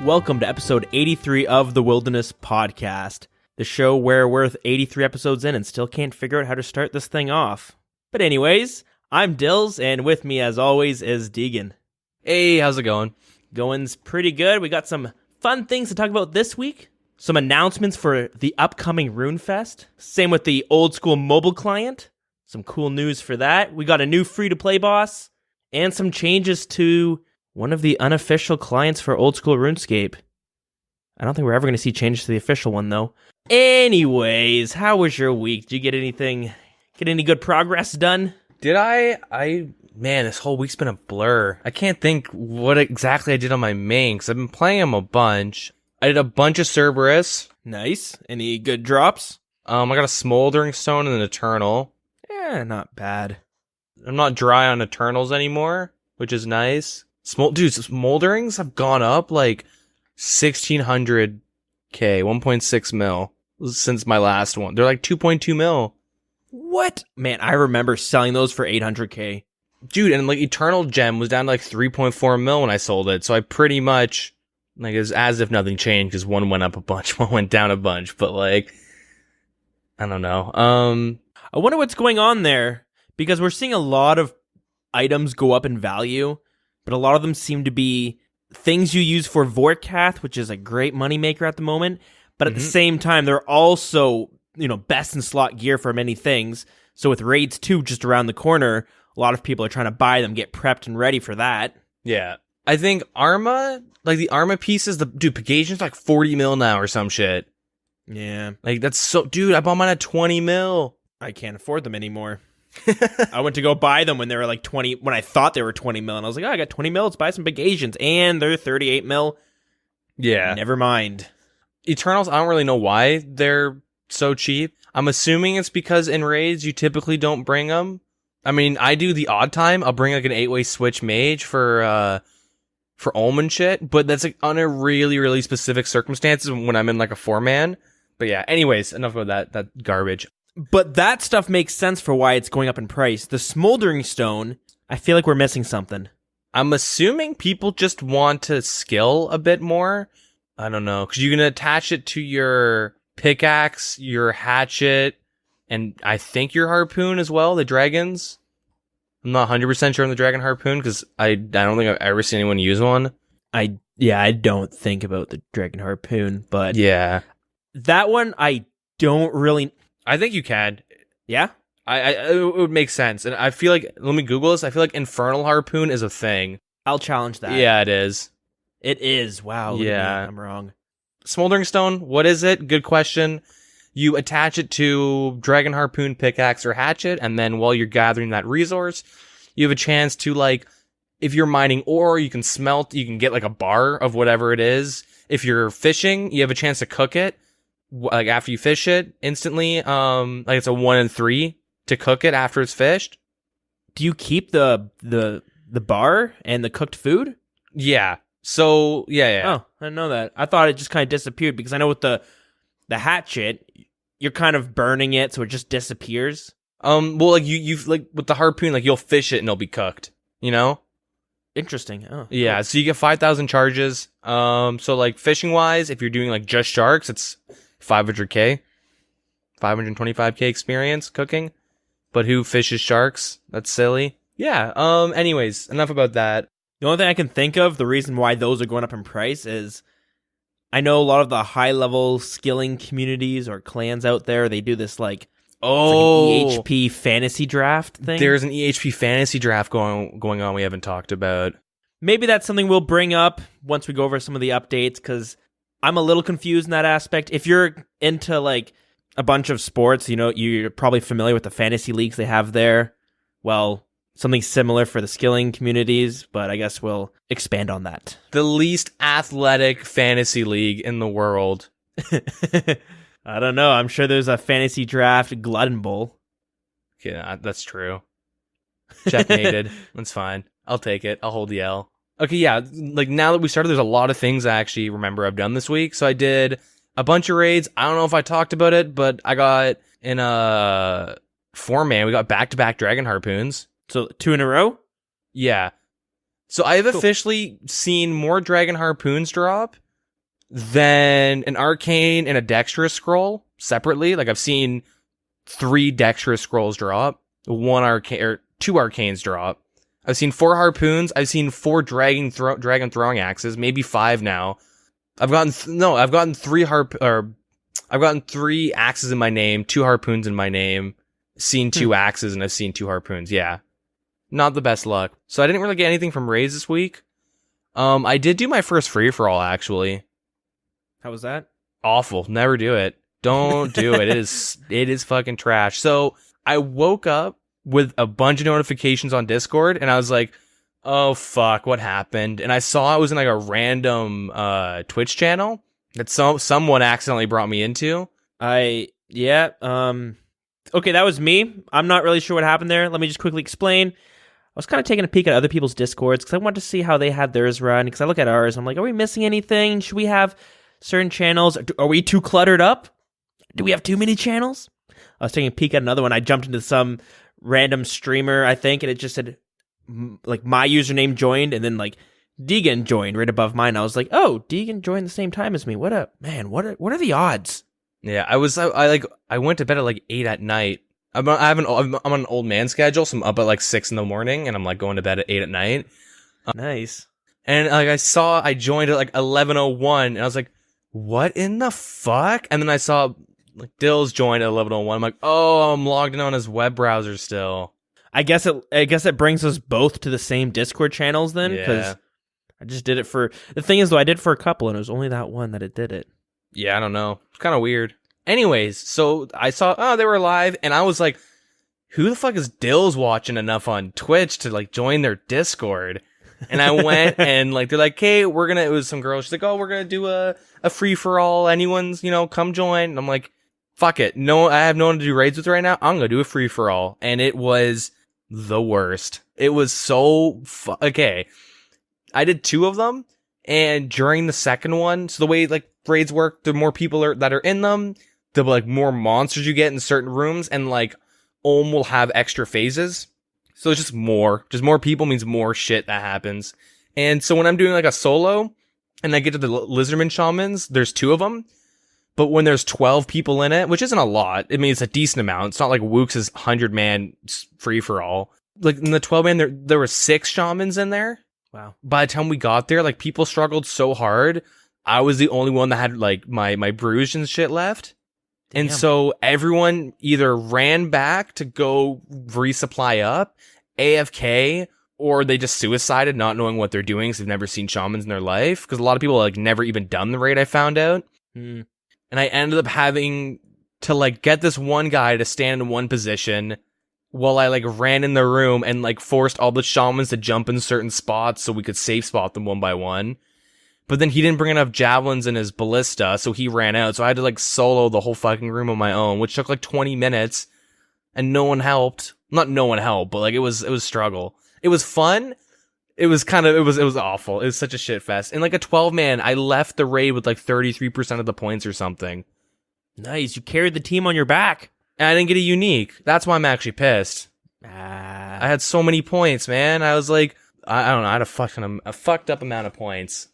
Welcome to episode 83 of the Wilderness Podcast, the show where we're 83 episodes in and still can't figure out how to start this thing off. But anyways, I'm Dills, and with me as always is Deegan. Hey, how's it going? Going's pretty good. We got some fun things to talk about this week. Some announcements for the upcoming RuneFest. Same with the Oldschool mobile client. Some cool news for that. We got a new free-to-play boss, and some changes to one of the unofficial clients for Oldschool Runescape. I don't think we're ever going to see changes to the official one, though. Anyways, how was your week? Did you get any good progress done? Did I man, this whole week's been a blur. I can't think what exactly I did on my main, because I've been playing them a bunch. I did a bunch of Cerberus. Nice. Any good drops? I got a Smoldering Stone and an Eternal. Not bad. I'm not dry on Eternals anymore, which is nice. Dude, Smolderings have gone up like 1,600k, 1.6 mil since my last one. They're like 2.2 mil. What? Man, I remember selling those for 800k. Dude, and like Eternal Gem was down to like 3.4 mil when I sold it. So I pretty much, like, it's as if nothing changed because one went up a bunch, one went down a bunch. But like, I don't know. I wonder what's going on there, because we're seeing a lot of items go up in value, but a lot of them seem to be things you use for Vorkath, which is a great moneymaker at the moment. But at the same time, they're also, best in slot gear for many things. So with Raids 2 just around the corner, a lot of people are trying to buy them, get prepped and ready for that. Yeah. I think Arma, like the Arma pieces, Pagation's like 40 mil now or some shit. Yeah. Like that's so, dude, I bought mine at 20 mil. I can't afford them anymore. I went to go buy them when they were like 20, when I thought they were 20 mil, and I was like, I got 20 mil, let's buy some Pagations, and they're 38 mil. Yeah. Never mind. Eternals, I don't really know why they're so cheap. I'm assuming it's because in raids you typically don't bring them. I mean, I do the odd time. I'll bring like an 8-way switch mage for Ulm and shit, but that's like on a really, really specific circumstances when I'm in like a 4-man. But yeah, anyways, enough about that garbage. But that stuff makes sense for why it's going up in price. The Smoldering Stone, I feel like we're missing something. I'm assuming people just want to skill a bit more. I don't know, because you can attach it to your pickaxe, your hatchet, and I think your harpoon as well, the dragons. I'm not 100% sure on the dragon harpoon, because I don't think I've ever seen anyone use one. I don't think about the dragon harpoon, but yeah, that one I don't really. I think you can. Yeah? It would make sense. And I feel like, let me Google this. I feel like Infernal Harpoon is a thing. I'll challenge that. Yeah, it is. It is. Wow. Yeah. I'm wrong. Smoldering Stone, what is it? Good question. You attach it to Dragon Harpoon, Pickaxe, or Hatchet, and then while you're gathering that resource, you have a chance to, like, if you're mining ore, you can smelt, you can get, like, a bar of whatever it is. If you're fishing, you have a chance to cook it. Like after you fish it instantly, like it's a 1 in 3 to cook it after it's fished. Do you keep the bar and the cooked food? Yeah. So yeah. Oh, I didn't know that. I thought it just kind of disappeared, because I know with the hatchet, you're kind of burning it, so it just disappears. Well, like you've like with the harpoon, like you'll fish it and it'll be cooked. Interesting. Oh. Yeah. Cool. So you get 5,000 charges. So like fishing wise, if you're doing like just sharks, it's 500k, 525k experience cooking. But who fishes sharks? That's silly. Yeah. Anyways, enough about that. The only thing I can think of, the reason why those are going up in price, is I know a lot of the high level skilling communities or clans out there, they do this like an EHP Fantasy Draft thing. There's an EHP Fantasy Draft going on we haven't talked about. Maybe that's something we'll bring up once we go over some of the updates, because I'm a little confused in that aspect. If you're into like a bunch of sports, you're probably familiar with the fantasy leagues they have there. Well, something similar for the skilling communities, but I guess we'll expand on that. The least athletic fantasy league in the world. I don't know. I'm sure there's a fantasy draft Glutton Bowl. Yeah, that's true. Checkmated. That's fine. I'll take it. I'll hold the L. Okay, yeah, like now that we started, there's a lot of things I actually remember I've done this week. So I did a bunch of raids. I don't know if I talked about it, but I got in a 4-man, we got back-to-back Dragon Harpoons. So 2 in a row? Yeah. So I have officially seen more Dragon Harpoons drop Then an arcane and a dexterous scroll separately. Like I've seen 3 dexterous scrolls drop, 1 arcane or 2 arcanes drop. I've seen 4 harpoons. I've seen 4 dragon throwing axes, maybe 5 now. I've gotten 3 I've gotten 3 axes in my name, 2 harpoons in my name, seen 2 axes, and I've seen 2 harpoons. Yeah. Not the best luck. So I didn't really get anything from raids this week. I did do my first free-for-all, actually. How was that? Awful. Never do it. Don't do it. It is fucking trash. So I woke up with a bunch of notifications on Discord, and I was like, oh, fuck, what happened? And I saw it was in like a random Twitch channel that someone accidentally brought me into. Okay, that was me. I'm not really sure what happened there. Let me just quickly explain. I was kind of taking a peek at other people's Discords because I wanted to see how they had theirs run. Because I look at ours, I'm like, are we missing anything? Should we have certain channels? Are we too cluttered up? Do we have too many channels? I was taking a peek at another one. I jumped into some random streamer, I think, and it just said, like, my username joined, and then, like, Deegan joined right above mine. I was like, oh, Deegan joined the same time as me. What are the odds? Yeah, I went to bed at like 8 at night. I'm on an old man schedule, so I'm up at like 6 in the morning, and I'm like going to bed at 8 at night. Nice. And like I joined at like 11:01, and I was like, what in the fuck? And then I saw like Dill's joined at 11:01. I'm like, oh, I'm logged in on his web browser still. I guess it brings us both to the same Discord channels then, because Yeah. I just did it for... The thing is, though, I did it for a couple, and it was only that one that it did it. Yeah, I don't know. It's kind of weird. Anyways, so I saw, they were live, and I was like, who the fuck is Dill's watching enough on Twitch to like join their Discord? And I went and like, they're like, hey, it was some girl. She's like, oh, we're going to do a free for all. Anyone's, come join. And I'm like, fuck it. No, I have no one to do raids with right now. I'm going to do a free for all. And it was the worst. It was so okay. I did 2 of them. And during the second one, so the way like raids work, the more people that are in them, the like more monsters you get in certain rooms, and like Olm will have extra phases. So it's just more people means more shit that happens. And so when I'm doing like a solo and I get to the Lizardman Shamans, there's 2 of them. But when there's 12 people in it, which isn't a lot, I mean, it's a decent amount. It's not like Wooks' 100-man free for all. Like in the 12-man, there were 6 shamans in there. Wow. By the time we got there, like people struggled so hard. I was the only one that had like my bruise and shit left. Damn. And so everyone either ran back to go resupply up, AFK, or they just suicided, not knowing what they're doing because they've never seen shamans in their life. Because a lot of people like never even done the raid, I found out. Mm. And I ended up having to like get this one guy to stand in one position while I like ran in the room and like forced all the shamans to jump in certain spots so we could safe spot them one by one. But then he didn't bring enough javelins in his ballista, so he ran out. So I had to like solo the whole fucking room on my own, which took like 20 minutes, and no one helped. Not no one helped, but like it was struggle. It was fun. It was awful. It was such a shit fest. In like a 12-man, I left the raid with like 33% of the points or something. Nice. You carried the team on your back. And I didn't get a unique. That's why I'm actually pissed. Ah. I had so many points, man. I was like, I don't know, I had a fucked up amount of points.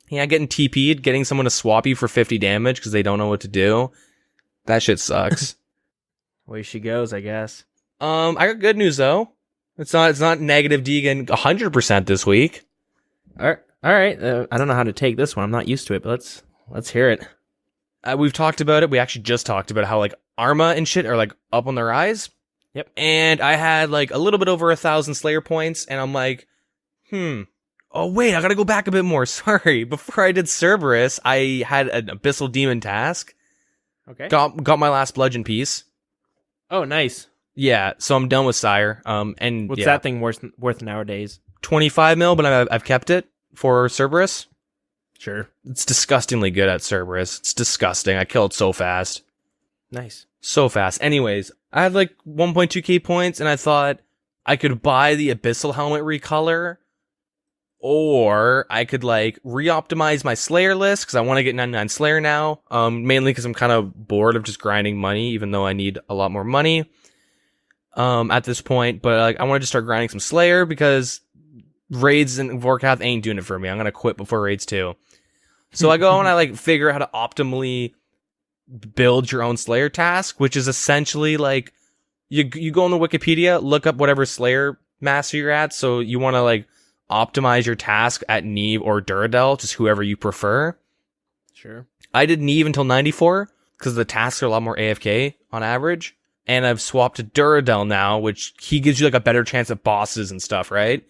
Yeah, getting TP'd, getting someone to swap you for 50 damage because they don't know what to do. That shit sucks. Way she goes, I guess. I got good news though. It's not negative Deegan 100% this week. All right. I don't know how to take this one. I'm not used to it, but let's hear it. We've talked about it. We actually just talked about how like Arma and shit are like up on their eyes. Yep. And I had like a little bit over 1,000 Slayer points, and I'm like, oh wait, I gotta go back a bit more. Sorry. Before I did Cerberus, I had an Abyssal Demon task. Okay. Got my last bludgeon piece. Oh, nice. Yeah, so I'm done with Sire. And what's that thing worth nowadays? 25 mil, but I've kept it for Cerberus. Sure. It's disgustingly good at Cerberus. It's disgusting. I killed so fast. Nice. So fast. Anyways, I had like 1.2k points, and I thought I could buy the Abyssal Helmet recolor, or I could like re-optimize my Slayer list because I want to get 99 Slayer now. Mainly because I'm kind of bored of just grinding money, even though I need a lot more money at this point. But like, I wanted to start grinding some Slayer because raids and Vorkath ain't doing it for me. I'm gonna quit before raids 2. So I go and I like figure out how to optimally build your own Slayer task, which is essentially like you go on the Wikipedia, look up whatever Slayer master you're at. So you want to like optimize your task at Neve or Duradel, just whoever you prefer. Sure. I did Neve until 94 because the tasks are a lot more AFK on average. And I've swapped to Duradel now, which he gives you like a better chance at bosses and stuff, right?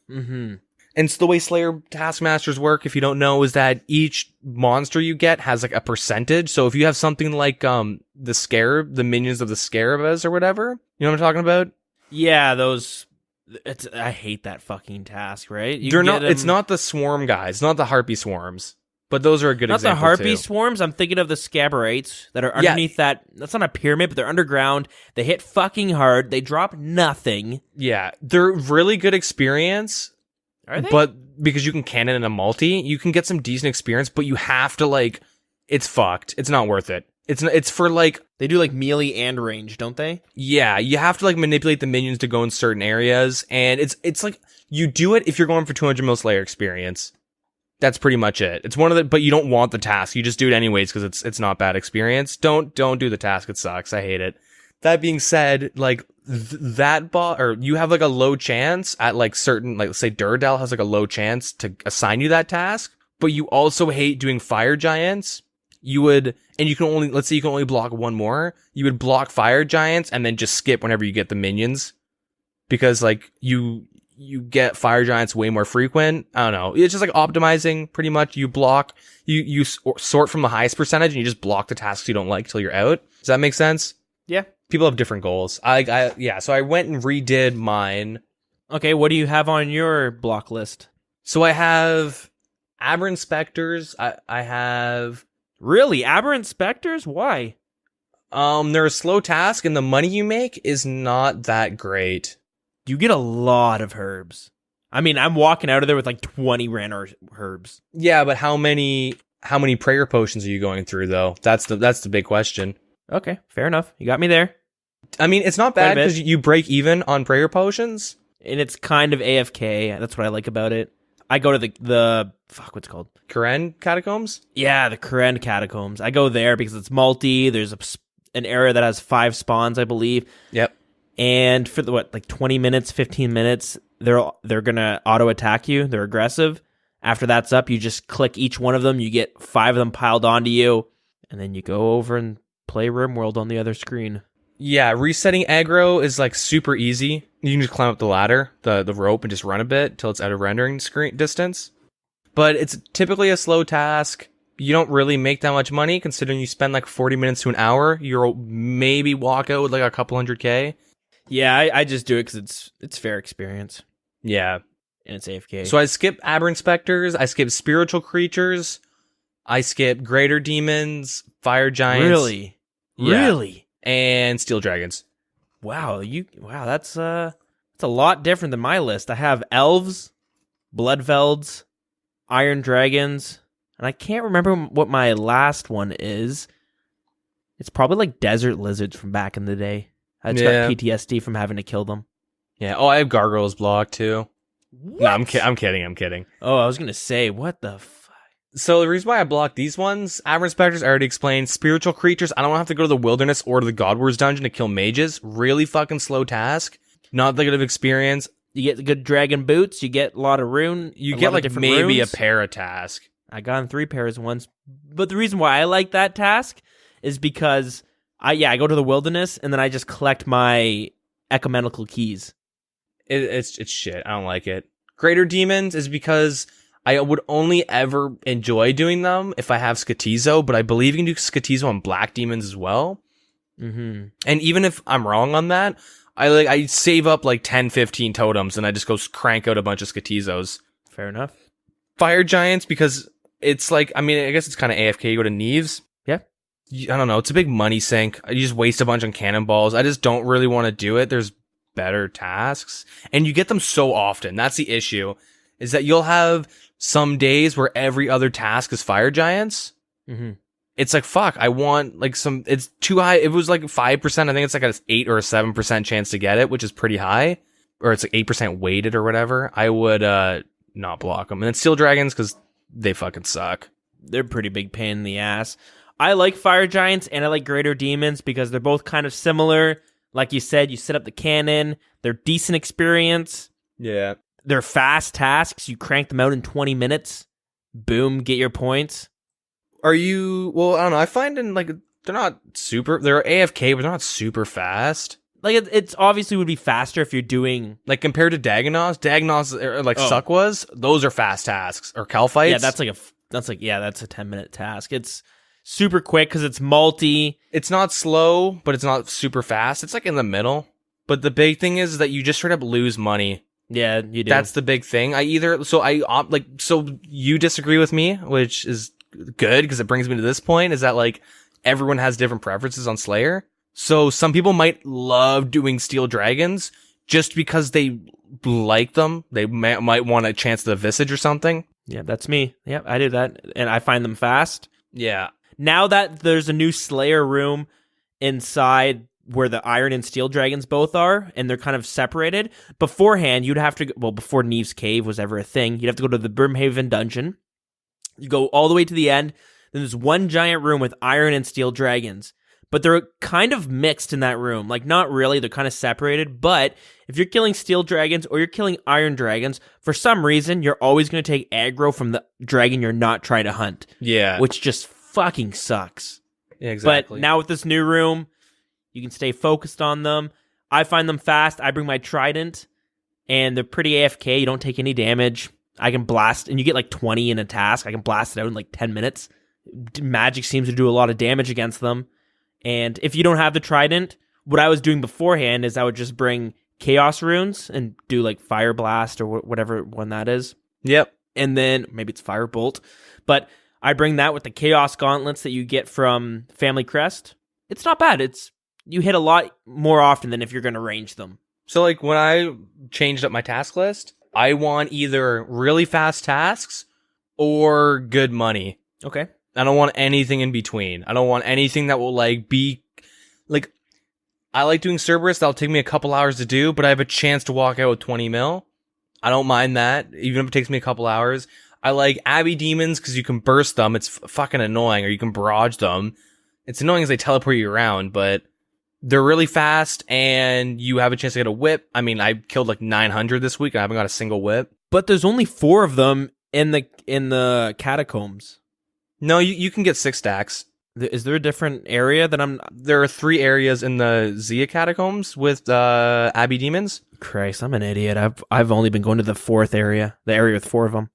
Mm-hmm. And so the way Slayer Taskmasters work, if you don't know, is that each monster you get has like a percentage. So if you have something like the Scarab, the minions of the Scarabas or whatever, you know what I'm talking about? Yeah, those. I hate that fucking task. Right? They're not. It's not the swarm guys. It's not the harpy swarms. But those are a good example. Not the harpy too. swarms. I'm thinking of the Scaberates that are underneath that. That's not a pyramid, but they're underground. They hit fucking hard. They drop nothing. Yeah, they're really good experience. Are they? But because you can cannon in a multi, you can get some decent experience. But you have to like, it's fucked. It's not worth it. It's for like they do like melee and range, don't they? Yeah, you have to like manipulate the minions to go in certain areas, and it's like you do it if you're going for 200 mil Slayer experience. That's pretty much it. It's one of the, but you don't want the task. You just do it anyways because it's not bad experience. Don't do the task. It sucks. I hate it. That being said, like that bot, or you have like a low chance at like certain, like let's say Duradel has like a low chance to assign you that task, but you also hate doing fire giants. You would, and you can only, let's say you can only block one more. You would block fire giants and then just skip whenever you get the minions because like you get fire giants way more frequent. I don't know. It's just like optimizing pretty much. You block, you sort from the highest percentage and you just block the tasks you don't like till you're out. Does that make sense? Yeah. People have different goals. Yeah. So I went and redid mine. Okay. What do you have on your block list? So I have Aberrant Spectres. I have. Really? Aberrant Spectres? Why? They're a slow task and the money you make is not that great. You get a lot of herbs. I mean, I'm walking out of there with like 20 random herbs. Yeah, but how many prayer potions are you going through though? That's the big question. Okay, fair enough. You got me there. I mean, it's not bad because you break even on prayer potions. And it's kind of AFK. That's what I like about it. I go to the fuck, what's it called? Karen Catacombs? Yeah, the Karen Catacombs. I go there because it's multi. There's an area that has 5 spawns, I believe. Yep. And for like 20 minutes, 15 minutes, they're gonna auto attack you. They're aggressive. After that's up, you just click each one of them. You get 5 of them piled onto you, and then you go over and play RimWorld on the other screen. Yeah, resetting aggro is like super easy. You can just climb up the ladder, the rope, and just run a bit till it's out of rendering screen distance. But it's typically a slow task. You don't really make that much money considering you spend like 40 minutes to an hour. You'll maybe walk out with like a couple 100K. Yeah, I just do it because it's fair experience. Yeah. And it's AFK. So I skip Aberrant Spectres, I skip Spiritual Creatures, I skip Greater Demons, Fire Giants. Really? Yeah. Really? And Steel Dragons. Wow, that's a lot different than my list. I have Elves, Bloodvelds, Iron Dragons, and I can't remember what my last one is. It's probably like Desert Lizards from back in the day. I just got PTSD from having to kill them. Yeah. Oh, I have Gargoyles blocked too. What? No, I'm kidding. Oh, I was gonna say, what the fuck? So the reason why I blocked these ones, Aberrant Spectres, I already explained. Spiritual Creatures, I don't have to go to the Wilderness or to the God Wars dungeon to kill mages. Really fucking slow task. Not that good of experience. You get the good dragon boots. You get a lot of rune. You get like maybe runes. a para task. I got in 3 pairs once. But the reason why I like that task is because I go to the Wilderness and then I just collect my ecumenical keys. It's shit. I don't like it. Greater Demons is because I would only ever enjoy doing them if I have Skatizo, but I believe you can do Skatizo on Black Demons as well. Mm-hmm. And even if I'm wrong on that, I save up like 10, 15 totems and I just go crank out a bunch of Skatizos. Fair enough. Fire Giants, because it's like, I mean, I guess it's kind of AFK. You go to Neves. Yeah. I don't know. It's a big money sink. You just waste a bunch on cannonballs. I just don't really want to do it. There's better tasks. And you get them so often. That's the issue. Is that you'll have some days where every other task is Fire Giants. Mm-hmm. It's like, fuck, I want like it's too high. It was like 5%. I think it's like an 8 or a 7% chance to get it, which is pretty high. Or it's like 8% weighted or whatever. I would not block them. And then Steel Dragons, because they fucking suck. they're pretty big pain in the ass. I like fire giants and I like greater demons because they're both kind of similar. Like you said, you set up the cannon. They're decent experience. Yeah. They're fast tasks. You crank them out in 20 minutes. Boom, get your points. Well, I don't know. I find they're not super, they're AFK, but they're not super fast. Like, it's obviously would be faster if you're doing... Like, compared to Dagonos, Suck was, those are fast tasks. Or Cal fights. Yeah, that's a 10-minute task. It's super quick because it's multi. It's not slow, but it's not super fast. It's like in the middle. But the big thing is that you just straight up lose money. Yeah, you do. That's the big thing. So you disagree with me, which is good because it brings me to this point, is that like everyone has different preferences on Slayer. So some people might love doing Steel Dragons just because they like them. They might want a chance to the Visage or something. Yeah, that's me. Yeah, I do that. And I find them fast. Yeah. Now that there's a new Slayer room inside where the Iron and Steel Dragons both are, and they're kind of separated, beforehand, you'd have to... Well, before Neve's Cave was ever a thing, you'd have to go to the Brimhaven dungeon. You go all the way to the end. Then there's one giant room with Iron and Steel Dragons. But they're kind of mixed in that room. Like, not really. They're kind of separated. But if you're killing Steel Dragons or you're killing Iron Dragons, for some reason, you're always going to take aggro from the dragon you're not trying to hunt. Yeah. Which just fucking sucks. Yeah, exactly. But now with this new room, you can stay focused on them. I find them fast. I bring my trident, and they're pretty AFK. You don't take any damage. I can blast, and you get like 20 in a task. I can blast it out in like 10 minutes. Magic seems to do a lot of damage against them. And if you don't have the trident, what I was doing beforehand is I would just bring Chaos Runes and do like Fire Blast or whatever one that is. Yep. And then maybe it's Firebolt. But I bring that with the Chaos Gauntlets that you get from Family Crest. It's not bad. You hit a lot more often than if you're going to range them. So like when I changed up my task list, I want either really fast tasks or good money. Okay. I don't want anything in between. I don't want anything that will like be like, I like doing Cerberus. That'll take me a couple hours to do, but I have a chance to walk out with 20 mil. I don't mind that, even if it takes me a couple hours. I like Abbey Demons because you can burst them. It's fucking annoying, or you can barrage them. It's annoying as they teleport you around, but they're really fast and you have a chance to get a whip. I mean, I killed like 900 this week and I haven't got a single whip. But there's only 4 of them in the catacombs. No, you can get 6 stacks. Is there a different area that I'm... There are 3 areas in the Zia catacombs with Abbey Demons. Christ, I'm an idiot. I've only been going to the 4th area, the area with 4 of them.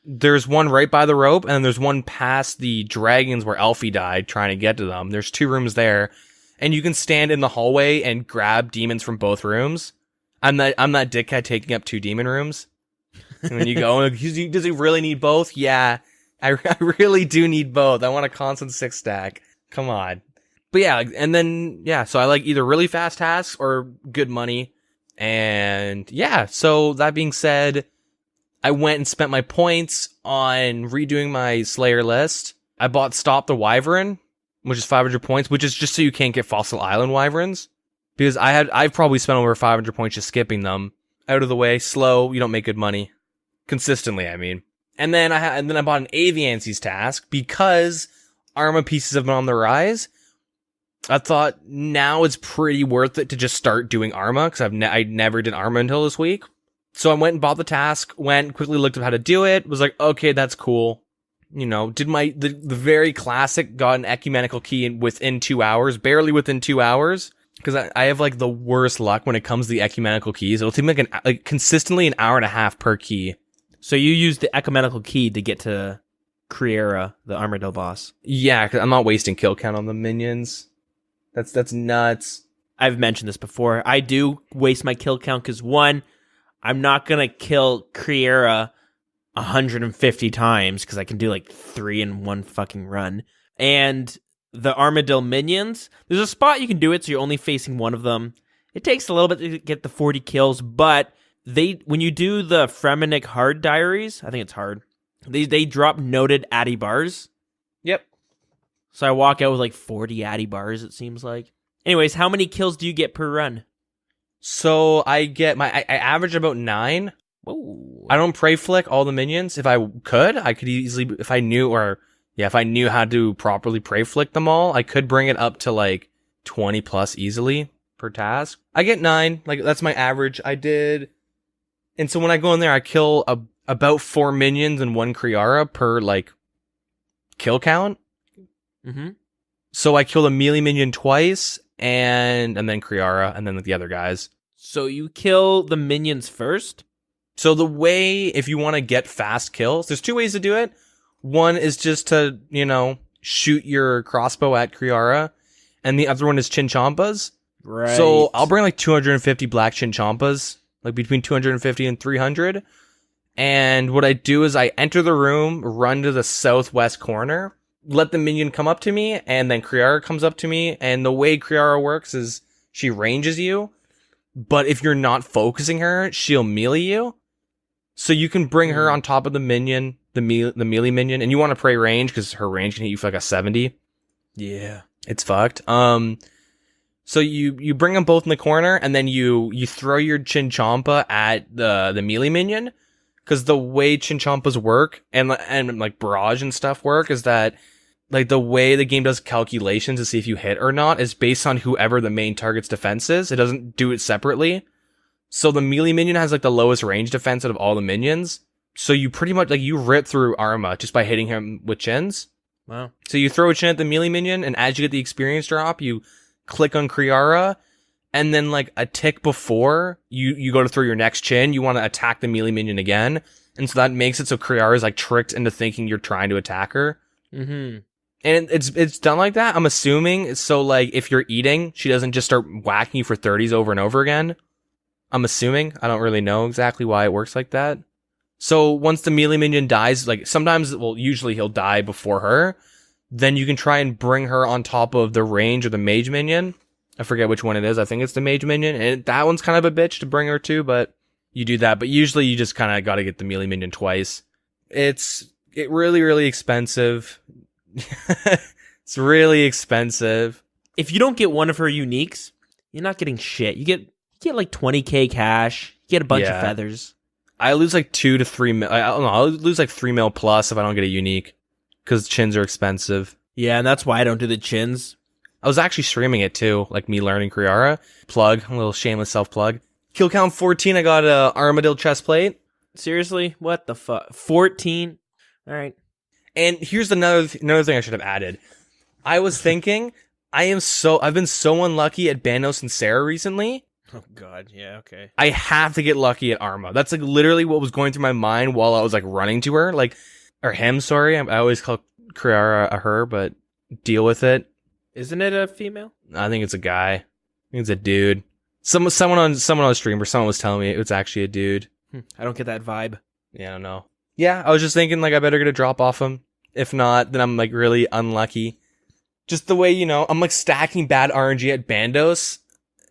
There's one right by the rope, and then there's one past the dragons where Elfie died trying to get to them. There's 2 rooms there, and you can stand in the hallway and grab demons from both rooms. I'm that dickhead taking up 2 demon rooms. And when you go, does he really need both? Yeah. I really do need both. I want a constant 6 stack. Come on. But yeah, and then, yeah, so I like either really fast tasks or good money. And yeah, so that being said, I went and spent my points on redoing my Slayer list. I bought Stop the Wyvern, which is 500 points, which is just so you can't get Fossil Island Wyverns. Because I've probably spent over 500 points just skipping them. Out of the way, slow, you don't make good money. Consistently, I mean. And then I bought an Aviansi's task because Arma pieces have been on the rise. I thought now it's pretty worth it to just start doing Arma because I never did Arma until this week. So I went and bought the task, quickly looked up how to do it, was like, okay, that's cool. You know, did the very classic, got an ecumenical key within 2 hours, barely within 2 hours. Because I have like the worst luck when it comes to the ecumenical keys. It'll take me like consistently an hour and a half per key. So you used the ecumenical key to get to Kriera, the Armadillo boss. Yeah, because I'm not wasting kill count on the minions. That's nuts. I've mentioned this before. I do waste my kill count because, one, I'm not going to kill Kriera 150 times because I can do like 3 in one fucking run. And the Armadillo minions, there's a spot you can do it so you're only facing one of them. It takes a little bit to get the 40 kills, but when you do the Fremenic hard diaries, I think it's hard, they drop noted Addy bars. Yep. So I walk out with like 40 Addy bars, it seems like. Anyways, how many kills do you get per run? So I average about 9. Whoa. I don't prey flick all the minions. If I could easily, if I knew, or Yeah, if I knew how to properly prey flick them all, I could bring it up to like 20 plus easily per task. I get 9, like that's my average. And so when I go in there, I kill about 4 minions and 1 Kriara per like kill count. Mm-hmm. So I kill the melee minion twice, and then Kriara, and then the other guys. So you kill the minions first? So the way, if you want to get fast kills, there's 2 ways to do it. One is just to, shoot your crossbow at Kriara, and the other one is Chinchampas. Right. So I'll bring like 250 black Chinchampas, like between 250 and 300. And what I do is I enter the room, run to the southwest corner, let the minion come up to me, and then Kriara comes up to me. And the way Kriara works is she ranges you, but if you're not focusing her, she'll melee you. So you can bring her on top of the minion, the melee minion, and you want to pray range because her range can hit you for like a 70. Yeah. It's fucked. So you bring them both in the corner, and then you throw your Chinchampa at the melee minion, because the way Chinchampas work and like barrage and stuff work is that like the way the game does calculations to see if you hit or not is based on whoever the main target's defense is. It doesn't do it separately. So the melee minion has like the lowest range defense out of all the minions. So you pretty much like you rip through Arma just by hitting him with chins. Wow. So you throw a chin at the melee minion, and as you get the experience drop, you click on Kriara, and then like a tick before you go to throw your next chin, you want to attack the melee minion again. And so that makes it so Kriara is like tricked into thinking you're trying to attack her. Mm-hmm. And it's done like that, I'm assuming. So like if you're eating, she doesn't just start whacking you for 30s over and over again. I'm assuming. I don't really know exactly why it works like that. So once the melee minion dies, like sometimes, well, usually he'll die before her. Then you can try and bring her on top of the range or the mage minion. I forget which one it is. I think it's the mage minion. And that one's kind of a bitch to bring her to, but you do that. But usually you just kind of got to get the melee minion twice. It's really, really expensive. It's really expensive. If you don't get one of her uniques, you're not getting shit. You get like 20k cash. You get a bunch of feathers. I lose like 2 to 3 mil. I don't know. I'll lose like 3 mil plus if I don't get a unique, because chins are expensive. Yeah, and that's why I don't do the chins. I was actually streaming it too, like me learning Kriara. Plug, a little shameless self plug. Kill count 14. I got a Armadillo chest plate. Seriously, what the fuck? 14. All right. And here's another thing I should have added. I was thinking, I've been so unlucky at Bandos and Sarah recently. Oh god, yeah, okay. I have to get lucky at Arma. That's like literally what was going through my mind while I was like running to her, like, or him. Sorry, I always call Kriara a her, but deal with it. Isn't it a female? I think it's a guy. I think it's a dude. Someone on stream or someone was telling me it was actually a dude. I don't get that vibe. Yeah, I don't know. Yeah, I was just thinking like I better get a drop off him. If not, then I'm like really unlucky. Just the way, I'm like stacking bad RNG at Bandos,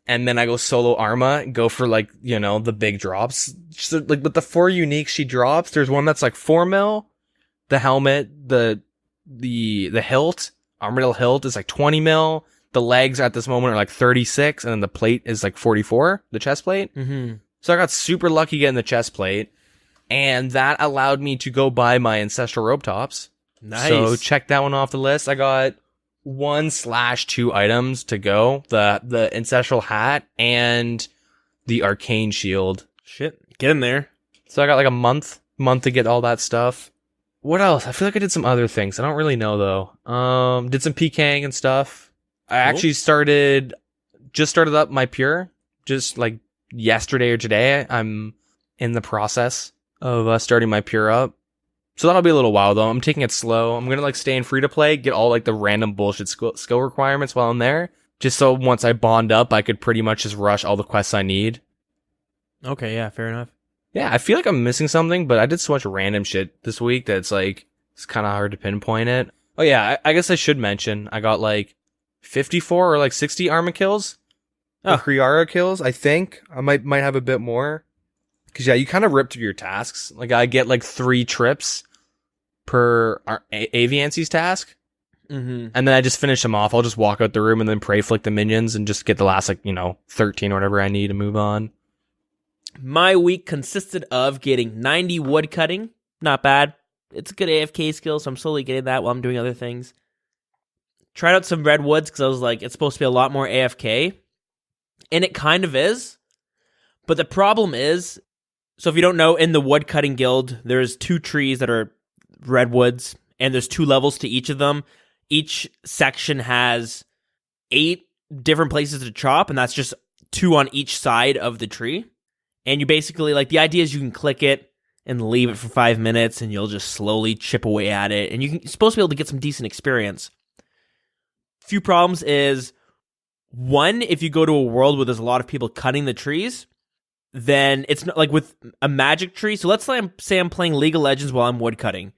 and then I go solo Arma and go for like, the big drops. So, like with the 4 uniques she drops, there's one that's like 4 mil. The helmet, the hilt, Armadillo hilt is like 20 mil. The legs at this moment are like 36, and then the plate is like 44, the chest plate. Mm-hmm. So I got super lucky getting the chest plate, and that allowed me to go buy my ancestral robe tops. Nice. So check that one off the list. I got 1/2 items to go: the ancestral hat and the arcane shield. Shit, get in there. So I got like a month to get all that stuff. What else? I feel like I did some other things. I don't really know though. Did some PKing and stuff. I actually just started up my pure, just like yesterday or today. I'm in the process of starting my pure up. So that'll be a little while though. I'm taking it slow. I'm gonna like stay in free to play, get all like the random bullshit skill requirements while I'm there, just so once I bond up, I could pretty much just rush all the quests I need. Okay, yeah, fair enough. Yeah, I feel like I'm missing something, but I did so much random shit this week that it's kind of hard to pinpoint it. Oh yeah, I guess I should mention I got like 54 or like 60 Arma kills. Kriara kills, I think. I might have a bit more. Because yeah, you kind of rip through your tasks. Like I get like 3 trips per Aviancy's task. Mm-hmm. And then I just finish them off. I'll just walk out the room and then pray flick the minions and just get the last 13 or whatever I need to move on. My week consisted of getting 90 wood cutting. Not bad. it's a good AFK skill, so I'm slowly getting that while I'm doing other things. Tried out some redwoods because I was like, it's supposed to be a lot more AFK. And it kind of is. But the problem is, so if you don't know, in the woodcutting guild, there's 2 trees that are redwoods, and there's 2 levels to each of them. Each section has 8 different places to chop, and that's just 2 on each side of the tree. And you basically, like, the idea is you can click it and leave it for 5 minutes, and you'll just slowly chip away at it. And you're supposed to be able to get some decent experience. Few problems is, one, if you go to a world where there's a lot of people cutting the trees, then it's not like with a magic tree. So let's say I'm playing League of Legends while I'm woodcutting.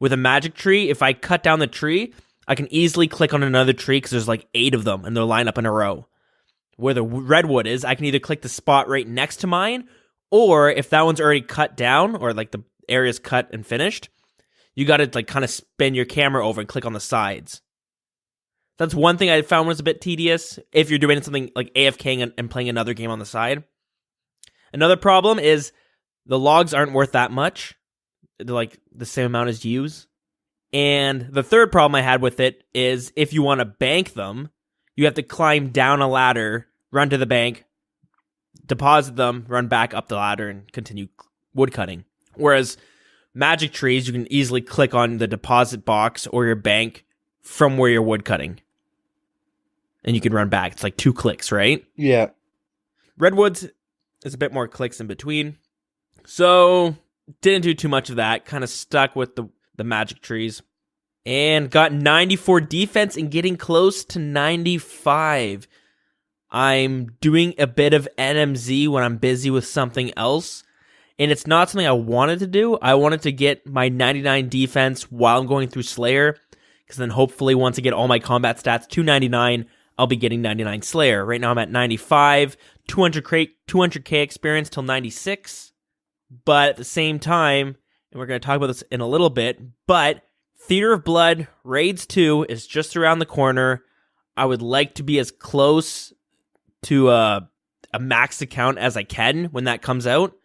With a magic tree, if I cut down the tree, I can easily click on another tree because there's like 8 of them and they're lined up in a row. Where the redwood is, I can either click the spot right next to mine, or if that one's already cut down, or like the area's cut and finished, you got to like kind of spin your camera over and click on the sides. That's one thing I found was a bit tedious if you're doing something like AFKing and playing another game on the side. Another problem is the logs aren't worth that much. They're like the same amount as you use. And the third problem I had with it is if you want to bank them, you have to climb down a ladder, run to the bank, deposit them, run back up the ladder, and continue woodcutting. Whereas magic trees, you can easily click on the deposit box or your bank from where you're woodcutting. And you can run back. It's like 2 clicks, right? Yeah. Redwoods is a bit more clicks in between. So, didn't do too much of that. Kind of stuck with the magic trees. And got 94 defense and getting close to 95. I'm doing a bit of NMZ when I'm busy with something else. And it's not something I wanted to do. I wanted to get my 99 defense while I'm going through Slayer. Because then hopefully once I get all my combat stats to 99, I'll be getting 99 Slayer. Right now I'm at 95, 200k experience till 96. But at the same time, and we're going to talk about this in a little bit, but Theater of Blood Raids 2 is just around the corner. I would like to be as close to a max account as I can when that comes out.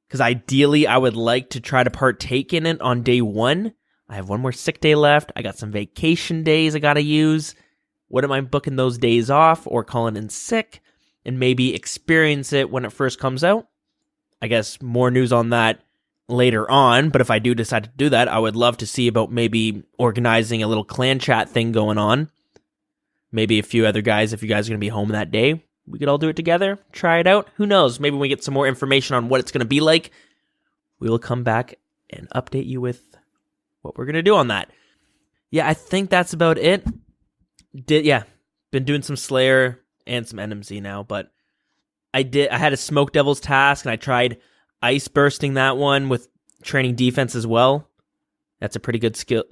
Because ideally, I would like to try to partake in it on day 1. I have 1 more sick day left. I got some vacation days I got to use. What am I booking those days off or calling in sick and maybe experience it when it first comes out? I guess more news on that later on, but if I do decide to do that, I would love to see about maybe organizing a little clan chat thing going on. Maybe a few other guys, if you guys are going to be home that day, we could all do it together, try it out. Who knows? Maybe when we get some more information on what it's going to be like, we will come back and update you with what we're going to do on that. Yeah, I think that's about it. Been doing some Slayer and some NMZ now, but I had a Smoke Devils task, and I tried ice bursting that one with training defense as well. That's a pretty good skill,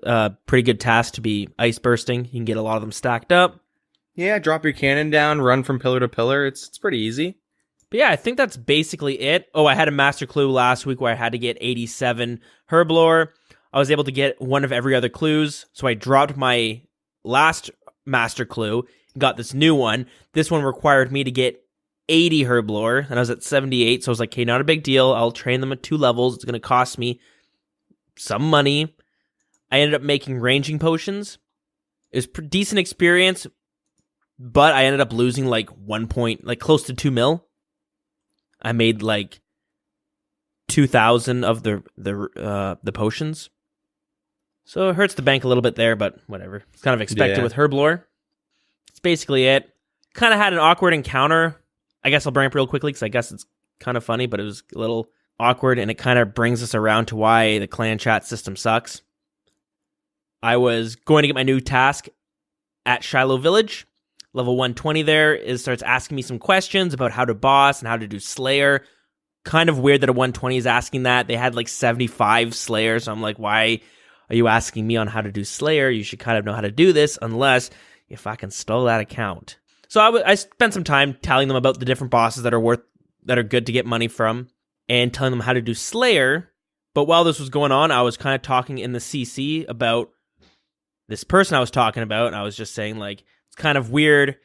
pretty good task to be ice bursting. You can get a lot of them stacked up. Yeah, drop your cannon down, run from pillar to pillar. It's pretty easy. But yeah, I think that's basically it. Oh, I had a master clue last week where I had to get 87 Herblore. I was able to get one of every other clues, so I dropped my last master clue and got this new one. This one required me to get 80 Herblore, and I was at 78, so I was like, okay, not a big deal. I'll train them at 2 levels. It's going to cost me some money. I ended up making ranging potions. It was decent experience, but I ended up losing like close to 2 mil. I made like 2,000 of the potions. So it hurts the bank a little bit there, but whatever. It's kind of expected with Herblore. That's basically it. Kind of had an awkward encounter. I guess I'll bring it up real quickly because I guess it's kind of funny, but it was a little awkward, and it kind of brings us around to why the clan chat system sucks. I was going to get my new task at Shiloh Village. Level 120 there starts asking me some questions about how to boss and how to do Slayer. Kind of weird that a 120 is asking that. They had like 75 Slayer, so I'm like, why are you asking me on how to do Slayer? You should kind of know how to do this, unless if I can stall that account. So I spent some time telling them about the different bosses that are good to get money from, and telling them how to do Slayer. But while this was going on, I was kind of talking in the CC about this person I was talking about, and I was just saying like, it's kind of weird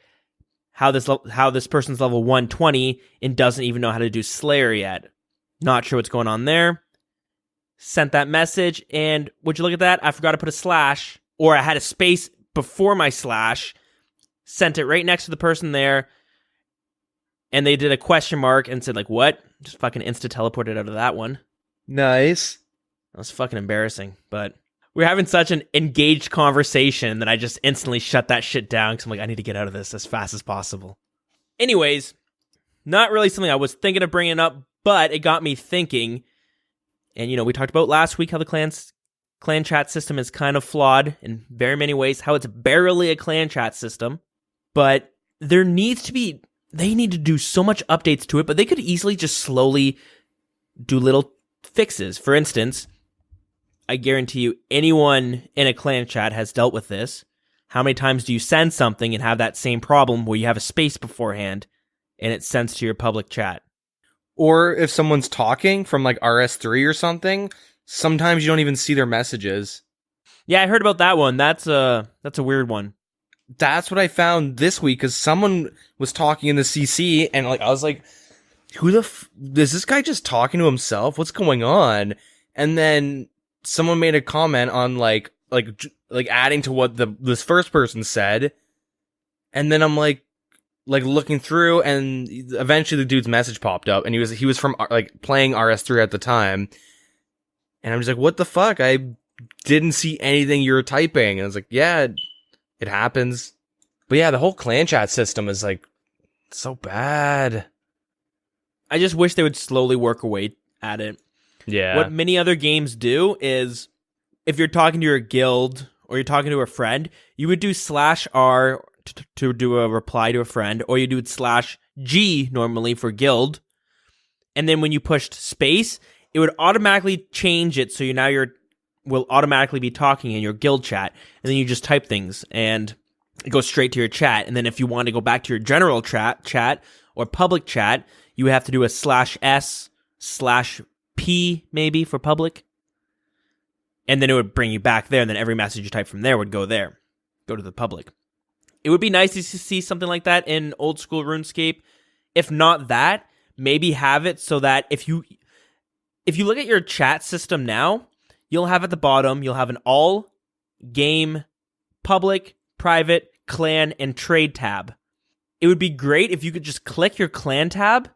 how this person's level 120 and doesn't even know how to do Slayer yet. Not sure what's going on there. sent that message, and would you look at that? I forgot to put a slash, or I had a space before my slash, sent it right next to the person there, and they did a question mark and said, like, what? Just fucking insta-teleported out of that one. Nice. That was fucking embarrassing, but we're having such an engaged conversation that I just instantly shut that shit down because I'm like, I need to get out of this as fast as possible. Anyways, not really something I was thinking of bringing up, but it got me thinking. And, we talked about last week how the clan chat system is kind of flawed in very many ways, how it's barely a clan chat system, but they need to do so much updates to it, but they could easily just slowly do little fixes. For instance, I guarantee you anyone in a clan chat has dealt with this. How many times do you send something and have that same problem where you have a space beforehand and it sends to your public chat? Or if someone's talking from like RS3 or something, sometimes you don't even see their messages. Yeah, I heard about that one. That's a weird one. That's what I found this week, because someone was talking in the CC, and like I was like, is this guy just talking to himself? What's going on? And then someone made a comment on like adding to what this first person said, and then I'm like looking through, and eventually the dude's message popped up, and he was from like playing RS3 at the time, and I'm just like, what the fuck? I didn't see anything you were typing, and I was like, yeah, it happens. But yeah, the whole clan chat system is like so bad. I just wish they would slowly work away at it. Yeah. What many other games do is, if you're talking to your guild or you're talking to a friend, you would do /R to do a reply to a friend, or you do /G normally for guild. And then when you pushed space, it would automatically change it, so will automatically be talking in your guild chat, and then you just type things and it goes straight to your chat. And then if you want to go back to your general chat or public chat, you have to do a /S/P maybe for public, and then it would bring you back there, and then every message you type from there would go to the public. It would be nice to see something like that in old school RuneScape. If not that, maybe have it so that if you look at your chat system now, you'll have at the bottom, you'll have an all, game, public, private, clan, and trade tab. It would be great if you could just click your clan tab,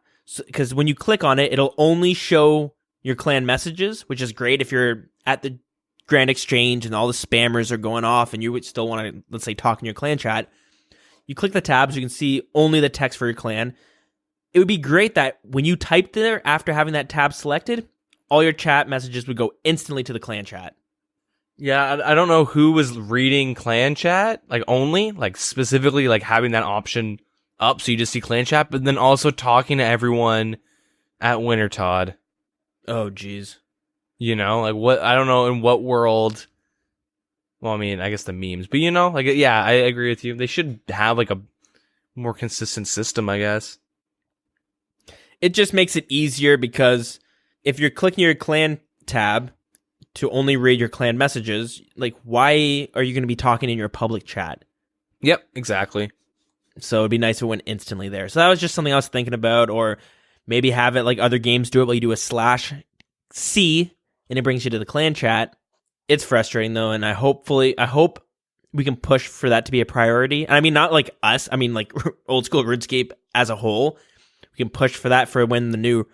because when you click on it, it'll only show your clan messages, which is great if you're at the Grand Exchange and all the spammers are going off and you would still want to, let's say, talk in your clan chat. You click the tabs, you can see only the text for your clan. It would be great that when you typed there after having that tab selected, all your chat messages would go instantly to the clan chat. Yeah, I don't know who was reading clan chat, like only, like specifically like having that option up so you just see clan chat, but then also talking to everyone at Wintertodd. Oh, geez. Like what, I don't know in what world. Well, I mean, I guess the memes, but like, yeah, I agree with you. They should have like a more consistent system, I guess. It just makes it easier, because if you're clicking your clan tab to only read your clan messages, like, why are you going to be talking in your public chat? Yep, exactly. So it'd be nice if it went instantly there. So that was just something I was thinking about, or maybe have it like other games do it, where you do a /C and it brings you to the clan chat. It's frustrating though, and I hope we can push for that to be a priority. And I mean, not like us, I mean like old school RuneScape as a whole. We can push for that for when the new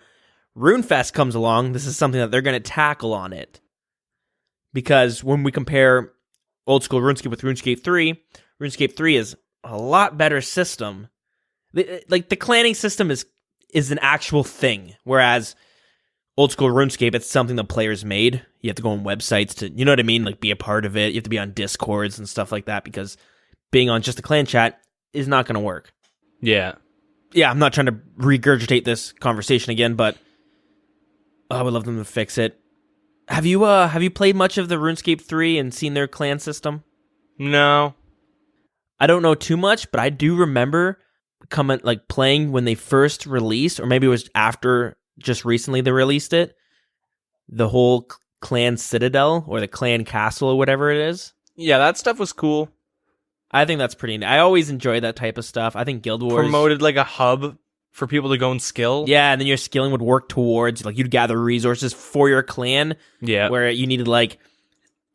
RuneFest comes along. This is something that they're going to tackle on it. Because when we compare old school RuneScape with RuneScape 3 is a lot better system. Like the clanning system is an actual thing, whereas old school RuneScape, it's something the players made. You have to go on websites to, you know what I mean? Like be a part of it. You have to be on Discords and stuff like that, because being on just a clan chat is not going to work. Yeah. Yeah, I'm not trying to regurgitate this conversation again, but I would love them to fix it. Have you played much of the RuneScape 3 and seen their clan system? No. I don't know too much, but I do remember playing when they first released, or maybe it was after just recently they released it. The whole clan citadel or the clan castle or whatever it is. Yeah, that stuff was cool. I think that's pretty neat. I always enjoy that type of stuff. I think Guild Wars promoted like a hub for people to go and skill. Yeah, and then your skilling would work towards, like, you'd gather resources for your clan. Yeah. Where you needed, like,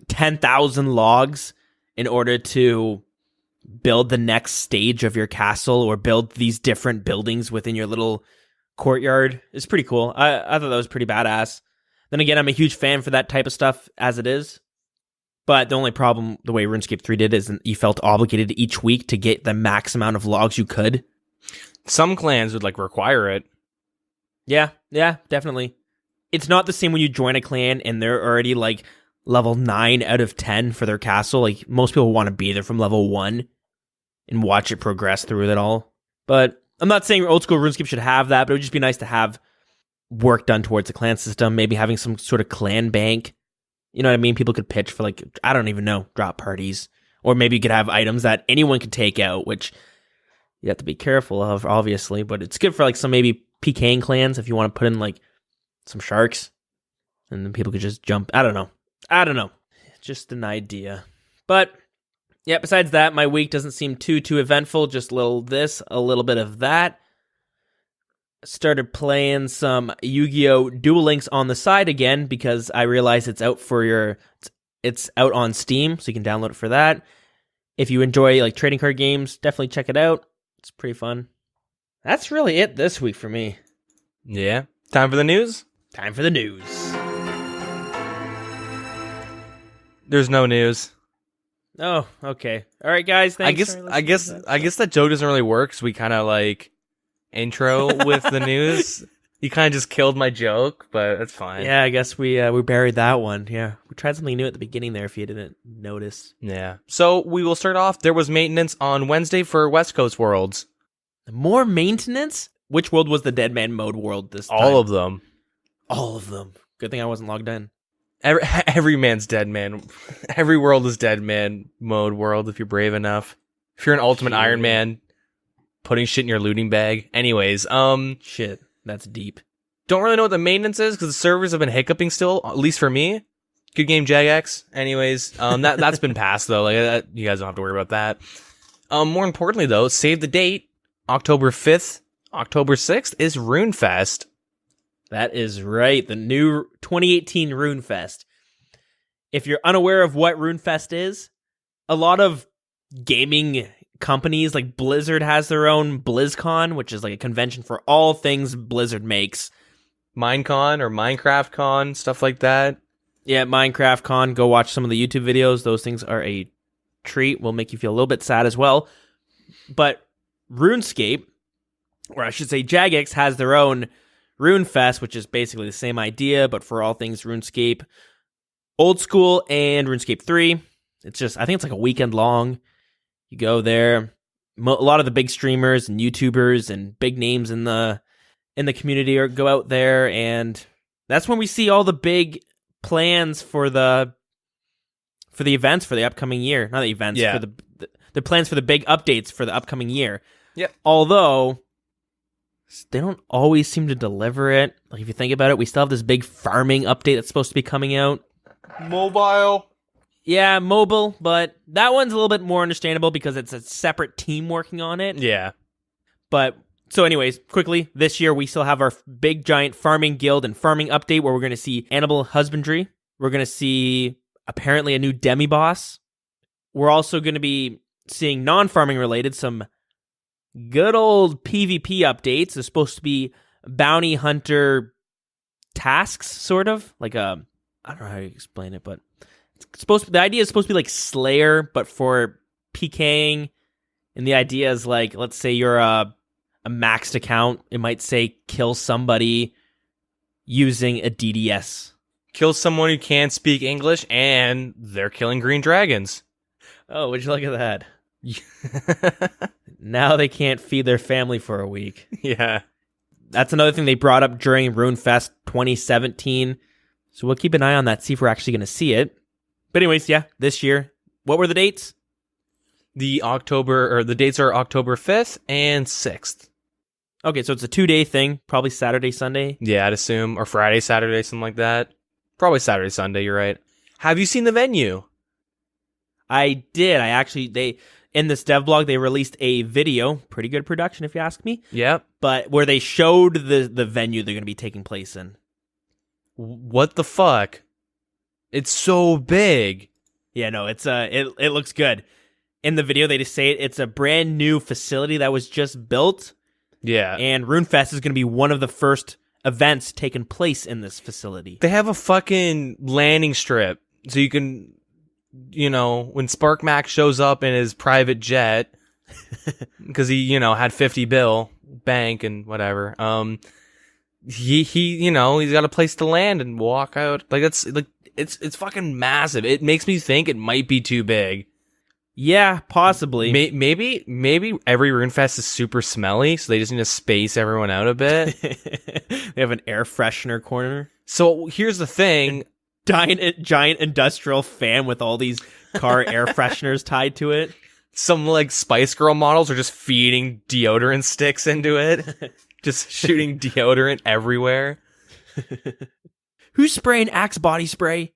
10,000 logs in order to build the next stage of your castle or build these different buildings within your little courtyard. It's pretty cool. I thought that was pretty badass. Then again, I'm a huge fan for that type of stuff as it is. But the only problem, the way RuneScape 3 did, is you felt obligated each week to get the max amount of logs you could. Some clans would, like, require it. Yeah, definitely. It's not the same when you join a clan and they're already, like, level 9 out of 10 for their castle. Like, most people want to be there from level 1 and watch it progress through it all. But I'm not saying old school RuneScape should have that, but it would just be nice to have work done towards the clan system, maybe having some sort of clan bank. You know what I mean? People could pitch for, like, I don't even know, drop parties. Or maybe you could have items that anyone could take out, which you have to be careful of, obviously. But it's good for, like, some maybe PKing clans if you want to put in, like, some sharks. And then people could just jump. I don't know. Just an idea. But, yeah, besides that, my week doesn't seem too eventful. Just a little bit of that. Started playing some Yu-Gi-Oh! Duel Links on the side again because I realized it's out on Steam, so you can download it for that. If you enjoy, like, trading card games, definitely check it out. It's pretty fun. That's really it this week for me. Yeah. Time for the news? Time for the news. There's no news. Oh, okay. All right, guys. Thanks. I guess that joke doesn't really work because we kind of, like, intro with the news. You kind of just killed my joke, but that's fine. Yeah, I guess we buried that one. Yeah, we tried something new at the beginning there if you didn't notice. Yeah. So we will start off. There was maintenance on Wednesday for West Coast Worlds. More maintenance? Which world was the Dead Man mode world this time? All of them. All of them. Good thing I wasn't logged in. Every man's dead man. Every world is dead man mode world if you're brave enough. If you're an ultimate Iron Man, putting shit in your looting bag. Anyways, shit, that's deep. Don't really know what the maintenance is because the servers have been hiccuping still, at least for me. Good game, Jagex. Anyways, that's been passed though. Like you guys don't have to worry about that. More importantly though, save the date. October 5th, October 6th is RuneFest. That is right, the new 2018 RuneFest. If you're unaware of what RuneFest is, a lot of gaming companies, like Blizzard has their own BlizzCon, which is like a convention for all things Blizzard makes. Minecon or Minecraft Con, stuff like that. Yeah, Minecraft Con. Go watch some of the YouTube videos. Those things are a treat. Will make you feel a little bit sad as well. But RuneScape, or I should say Jagex, has their own RuneFest, which is basically the same idea, but for all things RuneScape. Oldschool and RuneScape 3. It's just, I think it's like a weekend long. You go there. A lot of the big streamers and YouTubers and big names in the community go out there, and that's when we see all the big plans for the events for the upcoming year. Not the events, yeah. For the plans for the big updates for the upcoming year. Yep. Although they don't always seem to deliver it. Like, if you think about it, we still have this big farming update that's supposed to be coming out. Mobile. Yeah, mobile, but that one's a little bit more understandable because it's a separate team working on it. Yeah. But, so anyways, quickly, this year we still have our big giant farming guild and farming update where we're going to see animal husbandry. We're going to see, apparently, a new demi-boss. We're also going to be seeing non-farming related, some good old PvP updates. There's supposed to be bounty hunter tasks, sort of. Like I don't know how to explain it, but the idea is supposed to be like Slayer, but for PKing. And the idea is like, let's say you're a maxed account. It might say kill somebody using a DDS. Kill someone who can't speak English, and they're killing green dragons. Oh, would you look at that? Now they can't feed their family for a week. Yeah. That's another thing they brought up during RuneFest 2017. So we'll keep an eye on that, see if we're actually going to see it. But anyways, yeah, this year. What were the dates? The dates are October 5th and 6th. Okay, so it's a 2-day thing, probably Saturday, Sunday. Yeah, I'd assume. Or Friday, Saturday, something like that. Probably Saturday, Sunday, you're right. Have you seen the venue? I did. in this dev blog, they released a video, pretty good production if you ask me, Yep. but where they showed the venue they're going to be taking place in. What the fuck? It's so big. Yeah, no, it looks good. In the video, they just say it's a brand new facility that was just built. Yeah. And RuneFest is going to be one of the first events taking place in this facility. They have a fucking landing strip. So you can, when Spark Mac shows up in his private jet, because he, had 50 bill bank and whatever. He's got a place to land and walk out. Like it's fucking massive. It makes me think it might be too big. Yeah, possibly. Maybe every RuneFest is super smelly, so they just need to space everyone out a bit. They have an air freshener corner. So here's the thing. Giant industrial fan with all these car air fresheners tied to it. Some like Spice Girl models are just feeding deodorant sticks into it. Just shooting deodorant everywhere. Who's spraying Axe body spray?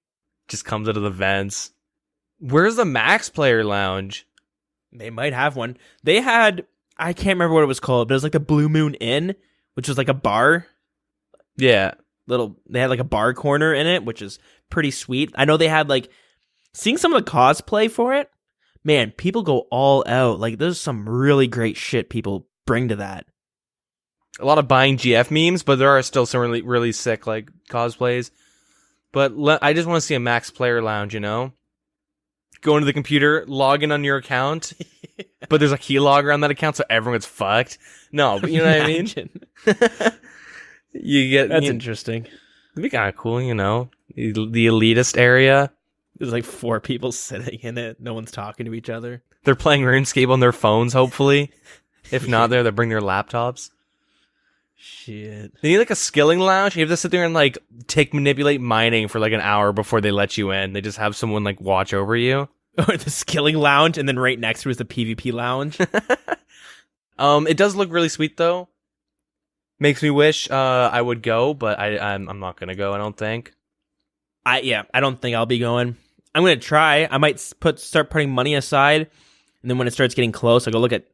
Just comes out of the vents. Where's the Max Player Lounge? They might have one. They had, I can't remember what it was called, but it was like the Blue Moon Inn, which was like a bar. Yeah. They had like a bar corner in it, which is pretty sweet. I know they had like, seeing some of the cosplay for it, man, people go all out. Like there's some really great shit people bring to that. A lot of buying GF memes, but there are still some really, really sick like cosplays. But I just want to see a Max Player Lounge, Go into the computer, log in on your account, but there's a keylogger on that account, so everyone gets fucked. No, but you know what I mean? That's interesting. It'd be kind of cool, the elitist area. There's like 4 people sitting in it. No one's talking to each other. They're playing RuneScape on their phones, hopefully. If not, they'll bring their laptops. Shit. They need like a skilling lounge. You have to sit there and like manipulate mining for like an hour before they let you in. They just have someone like watch over you. Or the skilling lounge, and then right next to it is the PvP lounge. It does look really sweet though. Makes me wish I would go, but I'm not gonna go. I don't think. I don't think I'll be going. I'm gonna try. I might start putting money aside, and then when it starts getting close, I go look at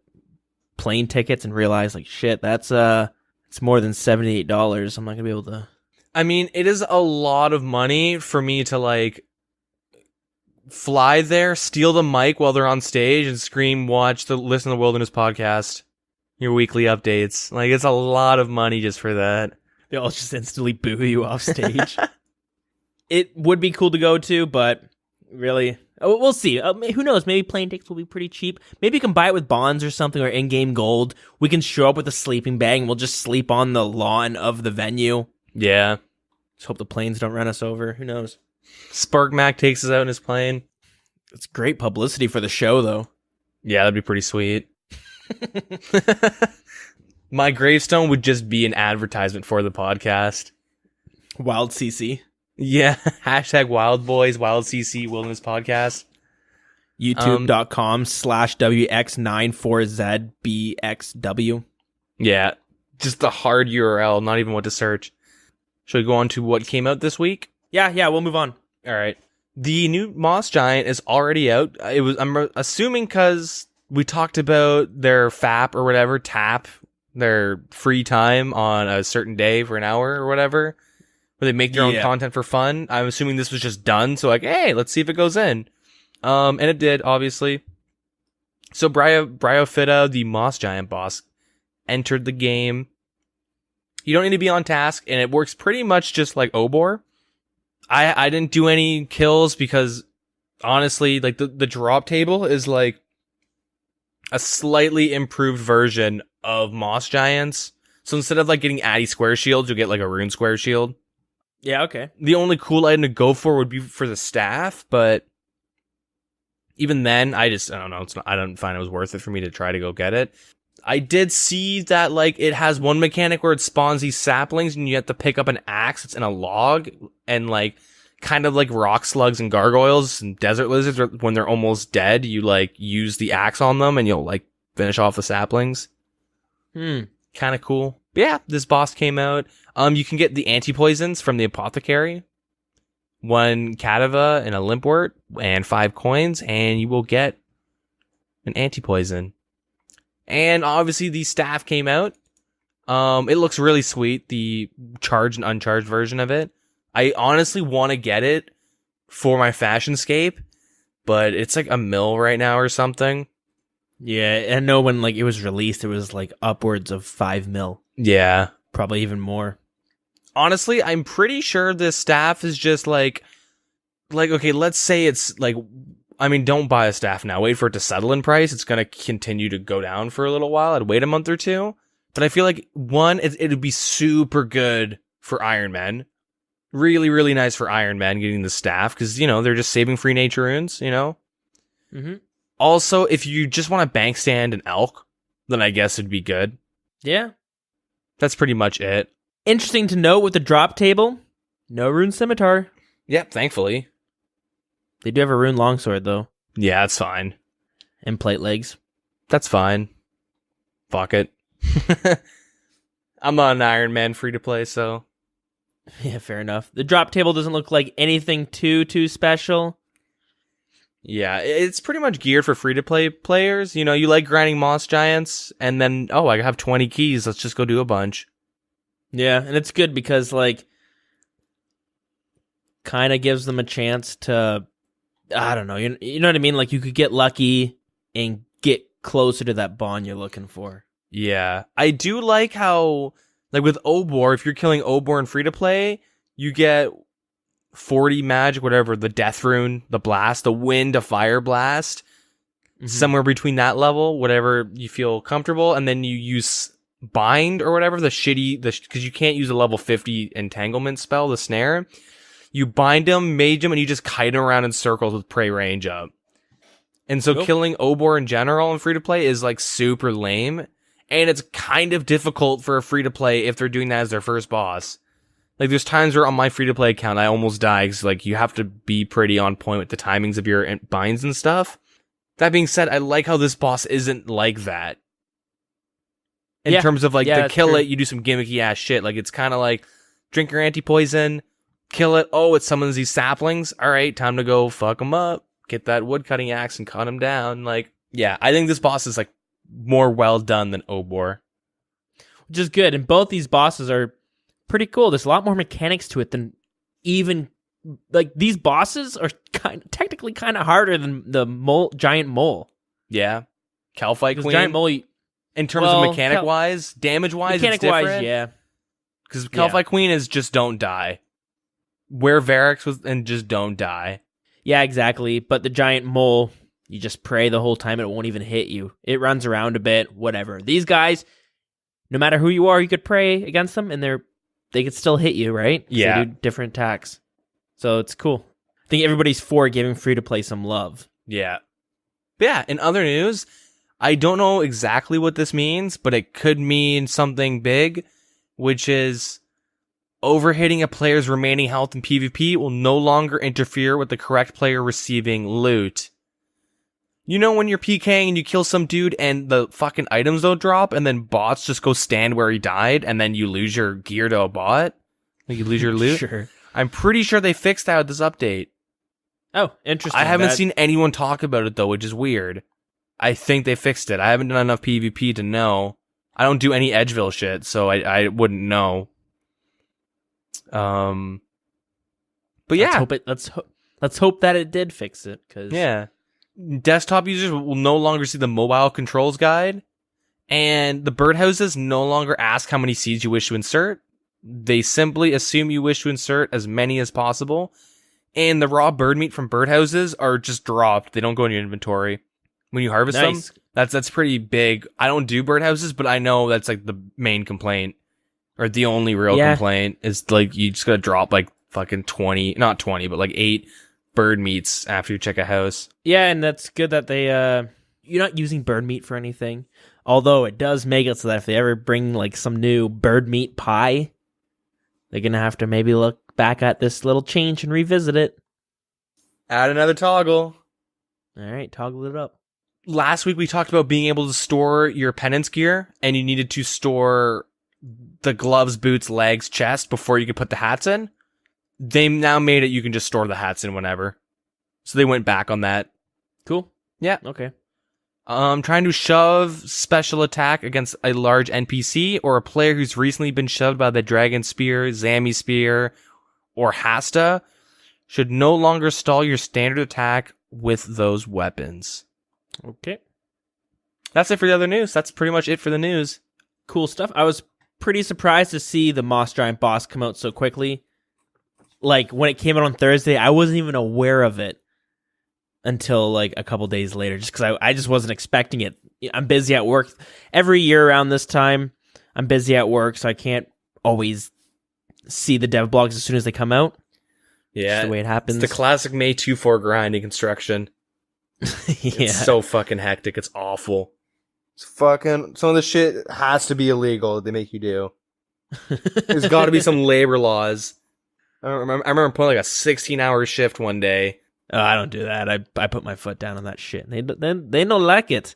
plane tickets and realize like shit, that's it's more than $78. I'm not gonna be able to. I mean, it is a lot of money for me to like fly there, steal the mic while they're on stage, and scream, listen to the Wilderness podcast, your weekly updates. Like, it's a lot of money just for that. They all just instantly boo you off stage. It would be cool to go to, but really, we'll see. Who knows? Maybe plane tickets will be pretty cheap. Maybe you can buy it with bonds or something, or in-game gold. We can show up with a sleeping bag, and we'll just sleep on the lawn of the venue. Yeah. Just hope the planes don't run us over. Who knows? Spark Mac takes us out in his plane. It's great publicity for the show, though. Yeah, that'd be pretty sweet. My gravestone would just be an advertisement for the podcast. Wild CC. Yeah. Hashtag Wild Boys, Wild CC, Wilderness Podcast. YouTube.com/WX94ZBXW. Yeah. Just the hard URL, not even what to search. Should we go on to what came out this week? Yeah, we'll move on. All right. The new Moss Giant is already out. I'm assuming because we talked about their FAP or whatever, tap, their free time on a certain day for an hour or whatever, where they make their own content for fun. I'm assuming this was just done. So like, hey, let's see if it goes in. And it did, obviously. So Bryophyta, the Moss Giant boss, entered the game. You don't need to be on task, and it works pretty much just like Obor. I didn't do any kills because honestly, like the drop table is like a slightly improved version of Moss Giants. So instead of like getting Addy Square Shields, you'll get like a Rune Square Shield. Yeah, okay. The only cool item to go for would be for the staff, but even then, I don't know. I don't find it was worth it for me to try to go get it. I did see that like it has one mechanic where it spawns these saplings and you have to pick up an axe that's in a log, and like kind of like rock slugs and gargoyles and desert lizards, when they're almost dead, you like use the axe on them and you'll like finish off the saplings. Kind of cool. But yeah, this boss came out. You can get the anti-poisons from the apothecary, 1 Catava and a Limpwort and 5 coins, and you will get and anti-poison. And obviously the staff came out. It looks really sweet, the charged and uncharged version of it. I honestly want to get it for my Fashionscape, but it's like $1 right now or something. Yeah, I know when like it was released, it was like upwards of $5 Yeah. probably even more. Honestly, I'm pretty sure this staff is just like, okay, let's say it's like, I mean, don't buy a staff now. Wait for it to settle in price. It's going to continue to go down for a little while. I'd wait a month or two. But I feel like, one, it'd be super good for Iron Men. Really, really nice for Iron Men getting the staff. Because, you know, they're just saving free nature runes, you know? Mm-hmm. Also, if you just want to bank stand an elk, then I guess it'd be good. Yeah. That's pretty much it. Interesting to note with the drop table, no rune scimitar. Yep, thankfully. They do have a rune longsword, though. Yeah, that's fine. And plate legs. That's fine. Fuck it. I'm not an Iron Man free to play, so. Yeah, fair enough. The drop table doesn't look like anything too special. Yeah, it's pretty much geared for free to play players. You know, you like grinding moss giants, and then, oh, I have 20 keys. Let's just go do a bunch. Yeah, and it's good because, like, kind of gives them a chance to, I don't know, you know what I mean? Like, you could get lucky and get closer to that bond you're looking for. Yeah, I do like how, like with Obor, if you're killing Obor in free to play, you get 40 magic, whatever, the death rune, the blast, the wind, a fire blast, somewhere between that level, whatever you feel comfortable, and then you use bind or whatever, because you can't use a level 50 entanglement spell, the snare. You bind them, mage them, and you just kite them around in circles with prey range up. And so killing Obor in general in free to play is like super lame. And it's kind of difficult for a free-to-play if they're doing that as their first boss. Like, there's times where on my free-to-play account, I almost die because, like, you have to be pretty on point with the timings of your binds and stuff. That being said, I like how this boss isn't like that. In terms of, like, to kill it, you do some gimmicky-ass shit. Like, it's kind of like, drink your anti-poison, kill it, oh, it summons these saplings. All right, time to go fuck them up. Get that wood-cutting axe and cut them down. Like, yeah, I think this boss is, like, more well done than Obor. Which is good, and both these bosses are pretty cool. There's a lot more mechanics to it than even, like, these bosses are technically kind of harder than the giant mole. Yeah. Calfight Queen. Giant mole, in terms of mechanic-wise, damage-wise, it's different. Yeah. Because Calfight Queen is just don't die. Wear Varix and just don't die. Yeah, exactly. But the giant mole, you just pray the whole time, it won't even hit you. It runs around a bit, whatever. These guys, no matter who you are, you could pray against them, and they could still hit you, right? Yeah. They do different attacks. So it's cool. I think everybody's for giving free-to-play some love. Yeah. But yeah, in other news, I don't know exactly what this means, but it could mean something big, which is overhitting a player's remaining health in PvP will no longer interfere with the correct player receiving loot. You know when you're PKing and you kill some dude and the fucking items don't drop and then bots just go stand where he died and then you lose your gear to a bot? Like you lose your loot? Sure. I'm pretty sure they fixed that with this update. Oh, interesting. I haven't seen anyone talk about it though, which is weird. I think they fixed it. I haven't done enough PvP to know. I don't do any Edgeville shit, so I wouldn't know. But yeah. Let's hope that it did fix it. Yeah. Desktop users will no longer see the mobile controls guide, and the birdhouses no longer ask how many seeds you wish to insert. They simply assume you wish to insert as many as possible, and the raw bird meat from birdhouses are just dropped. They don't go in your inventory when you harvest them. That's pretty big. I don't do birdhouses, but I know that's like the main complaint, or the only real complaint is like you just gotta drop like fucking 20, not 20, but like 8 bird meats after you check a house. Yeah, and that's good that they you're not using bird meat for anything. Although it does make it so that if they ever bring like some new bird meat pie, they're gonna have to maybe look back at this little change and revisit it. Add another toggle. All right, toggle it up. Last week we talked about being able to store your penance gear, and you needed to store the gloves, boots, legs, chest before you could put the hats in. They now made it you can just store the hats in whenever. So they went back on that. Cool. Yeah. Okay. Trying to shove special attack against a large NPC or a player who's recently been shoved by the Dragon Spear, Zami Spear, or Hasta should no longer stall your standard attack with those weapons. Okay. That's it for the other news. That's pretty much it for the news. Cool stuff. I was pretty surprised to see the Moss Giant boss come out so quickly. Like, when it came out on Thursday, I wasn't even aware of it until like a couple days later, just because I just wasn't expecting it. I'm busy at work. Every year around this time, I'm busy at work, so I can't always see the dev blogs as soon as they come out. Yeah, just the way it happens. It's the classic May 2-4 grind in construction. It's so fucking hectic. It's awful. It's fucking... Some of the shit has to be illegal that they make you do. There's got to be some labor laws. I remember putting like a 16-hour shift one day. Oh, I don't do that. I put my foot down on that shit. They don't like it.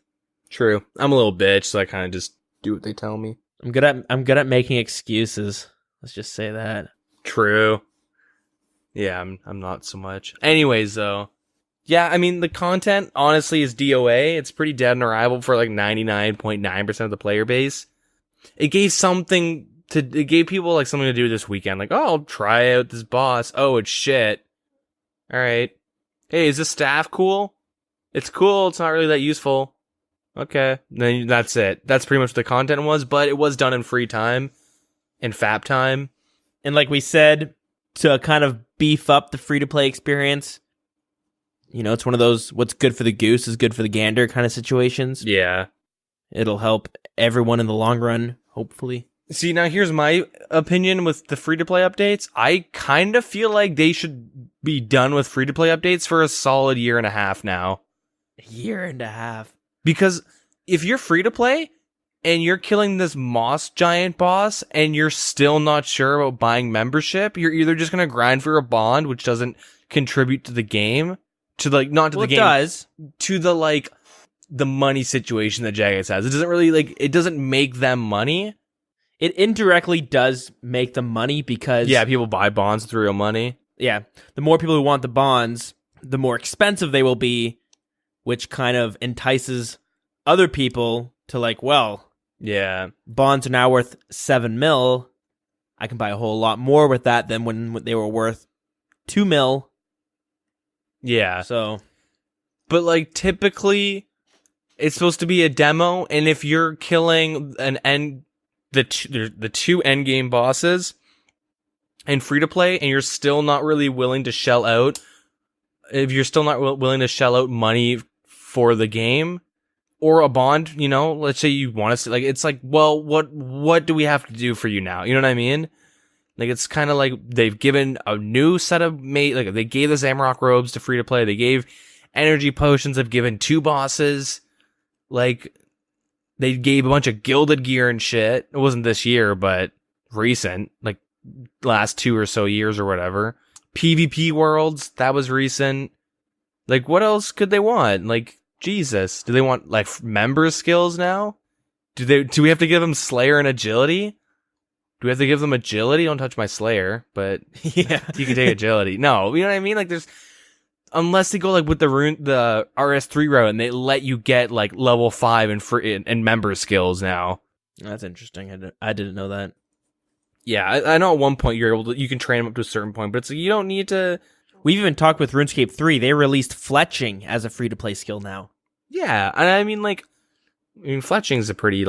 True. I'm a little bitch, so I kind of just do what they tell me. I'm good at making excuses. Let's just say that. True. Yeah, I'm not so much. Anyways, though. Yeah, I mean, the content, honestly, is DOA. It's pretty dead on arrival for like 99.9% of the player base. It gave people like something to do this weekend. Like, oh, I'll try out this boss. Oh, it's shit. All right. Hey, is this staff cool? It's cool. It's not really that useful. Okay. Then that's it. That's pretty much what the content was, but it was done in free time and FAP time. And like we said, to kind of beef up the free-to-play experience, you know, it's one of those what's good for the goose is good for the gander kind of situations. Yeah. It'll help everyone in the long run, hopefully. See, now here's my opinion with the free-to-play updates. I kind of feel like they should be done with free-to-play updates for a solid year and a half now. A year and a half. Because if you're free-to-play and you're killing this Moss Giant boss and you're still not sure about buying membership, you're either just going to grind for a bond, which doesn't contribute to the game, to like, not to the game. It does. To the, like, the money situation that Jagex has. It doesn't really, like, it doesn't make them money. It indirectly does make them money because... Yeah, people buy bonds with real money. Yeah. The more people who want the bonds, the more expensive they will be, which kind of entices other people to like, well... Yeah. Bonds are now worth 7 mil. I can buy a whole lot more with that than when they were worth 2 mil. Yeah. So... But, like, typically, it's supposed to be a demo, and if you're killing the two endgame bosses and free to play, and you're still not really willing to shell out, if you're still not willing to shell out money for the game or a bond, you know, let's say you want to see, like, it's like, well, what do we have to do for you now? You know what I mean? Like, it's kind of like they've given a new set of like they gave the Zamrock robes to free to play. They gave energy potions. They've given 2 bosses. Like, they gave a bunch of gilded gear and shit. It wasn't this year, but recent, like last 2 or so years or whatever. PvP worlds, that was recent. Like, what else could they want? Like, Jesus, do they want like member skills now? Do we have to give them Slayer and agility? Do we have to give them agility? Don't touch my Slayer, but yeah, you can take agility. No, you know what I mean? Like, there's, unless they go like with the RS3 route and they let you get like level 5 and free and member skills now. That's interesting. I didn't know that. Yeah, I know at one point you can train them up to a certain point, but it's like, you don't need to. We've even talked with RuneScape 3. They released fletching as a free-to-play skill now. Yeah, and I mean, fletching is a pretty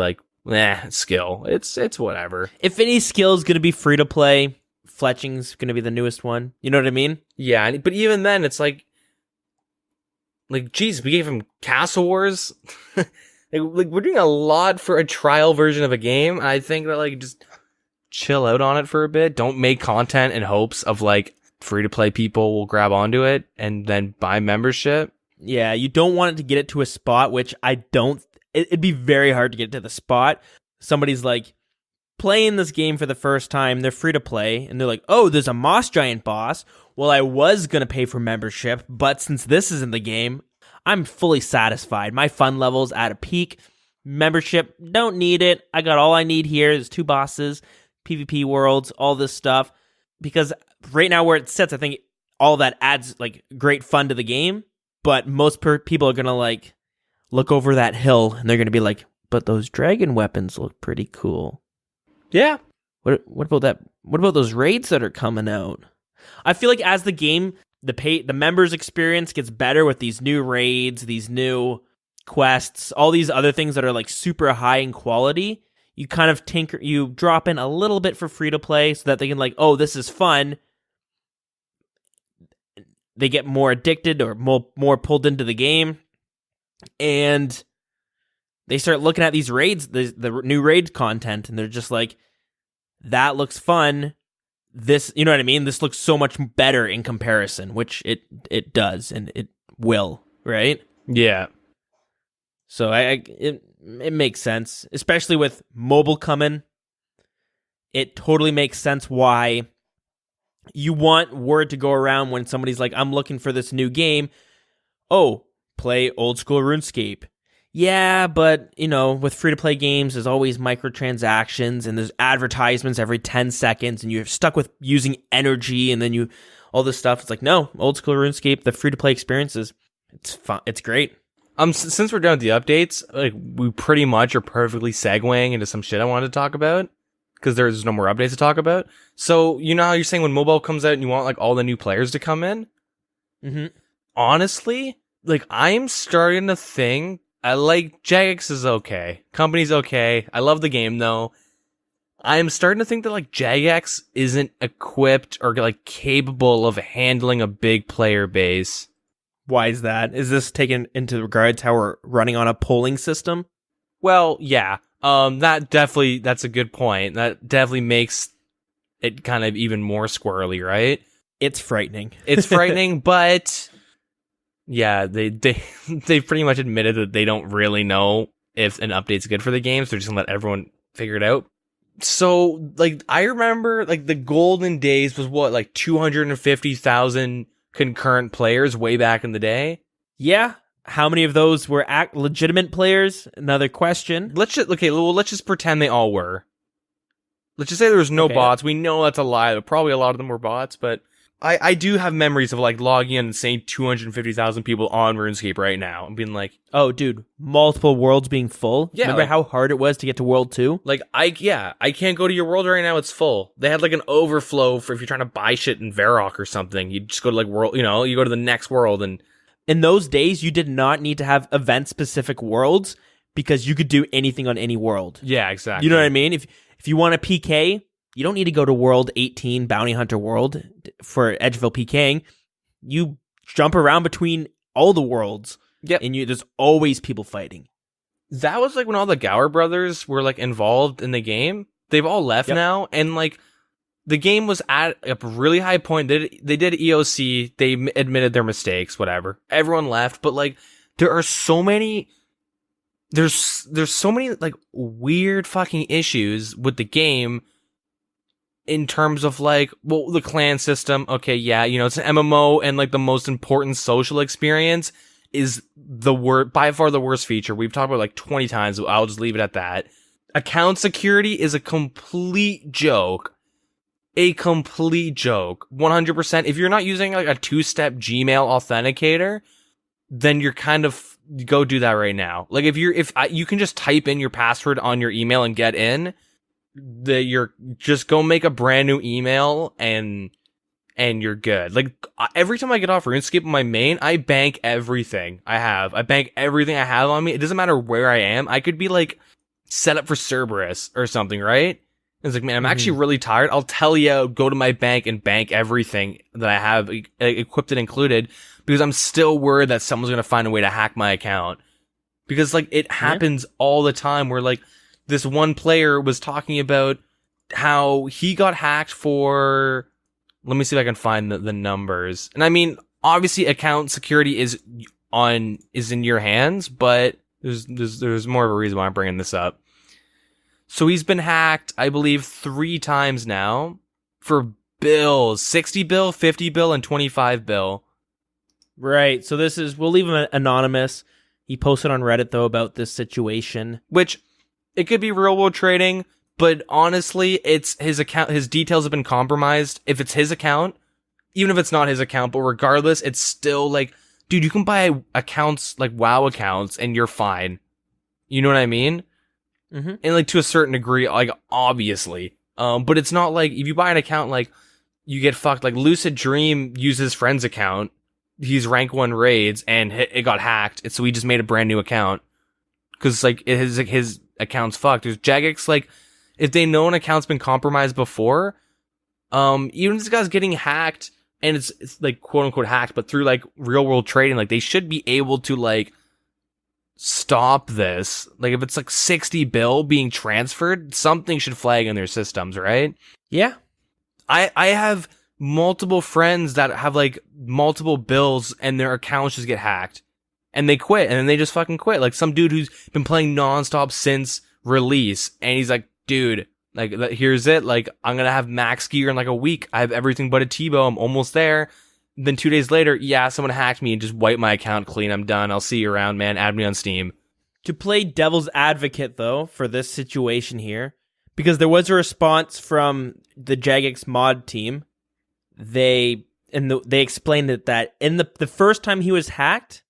skill. It's whatever. If any skill is going to be free-to-play, fletching's going to be the newest one. You know what I mean? Yeah, but even then, it's like, geez, we gave him Castle Wars. like, we're doing a lot for a trial version of a game. I think that, just chill out on it for a bit. Don't make content in hopes of, free-to-play people will grab onto it and then buy membership. Yeah, you don't want it to get it to a spot, which it'd be very hard to get to the spot. Somebody's, playing this game for the first time, they're free-to-play, and they're like, oh, there's a Moss Giant boss. Well, I was going to pay for membership, but since this is in the game, I'm fully satisfied. My fun level's at a peak. Membership, don't need it. I got all I need here. There's 2 bosses, PvP worlds, all this stuff. Because right now where it sits, I think all that adds, great fun to the game, but most people are going to, look over that hill and they're going to be like, but those dragon weapons look pretty cool. Yeah. What about that? What about those raids that are coming out? I feel like as the game, the members experience gets better with these new raids, these new quests, all these other things that are like super high in quality. You kind of you drop in a little bit for free to play so that they can like, oh, this is fun. They get more addicted or more pulled into the game, and they start looking at these raids, the new raid content, and they're just like, that looks fun. This, you know what I mean? This looks so much better in comparison, which it does, and it will, right? Yeah. So it makes sense, especially with mobile coming. It totally makes sense why you want word to go around when somebody's like, I'm looking for this new game. Oh, play old school RuneScape. Yeah, but, with free-to-play games, there's always microtransactions, and there's advertisements every 10 seconds, and you're stuck with using energy, and then all this stuff. It's like, no, old school RuneScape, the free-to-play experiences, it's fun. It's great. Since we're done with the updates, like, we pretty much are perfectly segueing into some shit I wanted to talk about, because there's no more updates to talk about. So, you know how you're saying when mobile comes out and you want, like, all the new players to come in? Mm-hmm. Honestly, like, I'm starting to think, I like, Jagex is okay. Company's okay. I love the game, though. I'm starting to think that, like, Jagex isn't equipped or, like, capable of handling a big player base. Why is that? Is this taken into regards how we're running on a polling system? Well, yeah. That's a good point. That definitely makes it kind of even more squirrely, right? It's frightening. It's frightening, but yeah, they pretty much admitted that they don't really know if an update's good for the game, so they're just gonna let everyone figure it out. So, like, I remember, like, the golden days was what, like 250,000 concurrent players way back in the day? Yeah. How many of those were legitimate players? Another question. Let's just pretend they all were. Let's just say there was no bots. We know that's a lie. Probably a lot of them were bots, but I do have memories of, like, logging in and seeing 250,000 people on RuneScape right now and being like, oh, dude, multiple worlds being full. Yeah, remember how hard it was to get to World 2? Like, I can't go to your world right now. It's full. They had, like, an overflow for if you're trying to buy shit in Varrock or something. You just go to, like, world, you go to the next world. And in those days, you did not need to have event-specific worlds because you could do anything on any world. Yeah, exactly. You know what I mean? If you want a PK, you don't need to go to World 18, Bounty Hunter World, for Edgeville PKing. You jump around between all the worlds. Yep. And there's always people fighting. That was, like, when all the Gower brothers were, like, involved in the game. They've all left now, and, like, the game was at a really high point. They did EOC. They admitted their mistakes, whatever. Everyone left, but, like, there are so many... There's so many, like, weird fucking issues with the game in terms of, like, well, the clan system. Okay, yeah, it's an MMO, and, like, the most important social experience is by far the worst feature. We've talked about, like, 20 times. I'll just leave it at that. Account security is a complete joke. A complete joke. 100%. If you're not using, like, a 2-step Gmail authenticator, then you're kind of... Go do that right now. Like, if you can just type in your password on your email and get in, you're just go make a brand new email and you're good. Like, every time I get off RuneScape on my main, I bank everything I have. I bank everything I have on me. It doesn't matter where I am. I could be, like, set up for Cerberus or something, right? It's like, man, I'm actually really tired. I'll tell you, go to my bank and bank everything that I have, equipped and included, because I'm still worried that someone's going to find a way to hack my account. Because, like, it happens all the time where, like, this one player was talking about how he got hacked for... Let me see if I can find the numbers. And I mean, obviously, account security is in your hands, but there's more of a reason why I'm bringing this up. So he's been hacked, I believe, 3 times now for bills. 60 bill, 50 bill, and 25 bill. Right. So we'll leave him anonymous. He posted on Reddit, though, about this situation. Which, it could be real world trading, but honestly, it's his account. His details have been compromised. If it's his account, even if it's not his account, but regardless, it's still, like, dude, you can buy accounts like WoW accounts and you're fine. You know what I mean? Mm-hmm. And like to a certain degree, like obviously. But it's not like if you buy an account, like you get fucked. Like Lucid Dream used his friend's account. He's rank 1 raids and it got hacked. And so he just made a brand new account. Cause like his account's fucked. There's Jagex, like if they know an account's been compromised before, even if this guy's getting hacked and it's like quote unquote hacked, but through like real world trading, like they should be able to like stop this. Like if it's like 60 bill being transferred, something should flag in their systems, right? Yeah. I have multiple friends that have like multiple bills and their accounts just get hacked and they quit and then they just fucking quit. Like some dude who's been playing nonstop since release and he's like, dude, like here's it. Like I'm gonna have max gear in like a week. I have everything but a T-bow. I'm almost there. Then 2 days later, yeah, someone hacked me and just wiped my account clean. I'm done. I'll see you around, man. Add me on Steam. To play devil's advocate, though, for this situation here, because there was a response from the Jagex mod team, they explained that in the first time he was hacked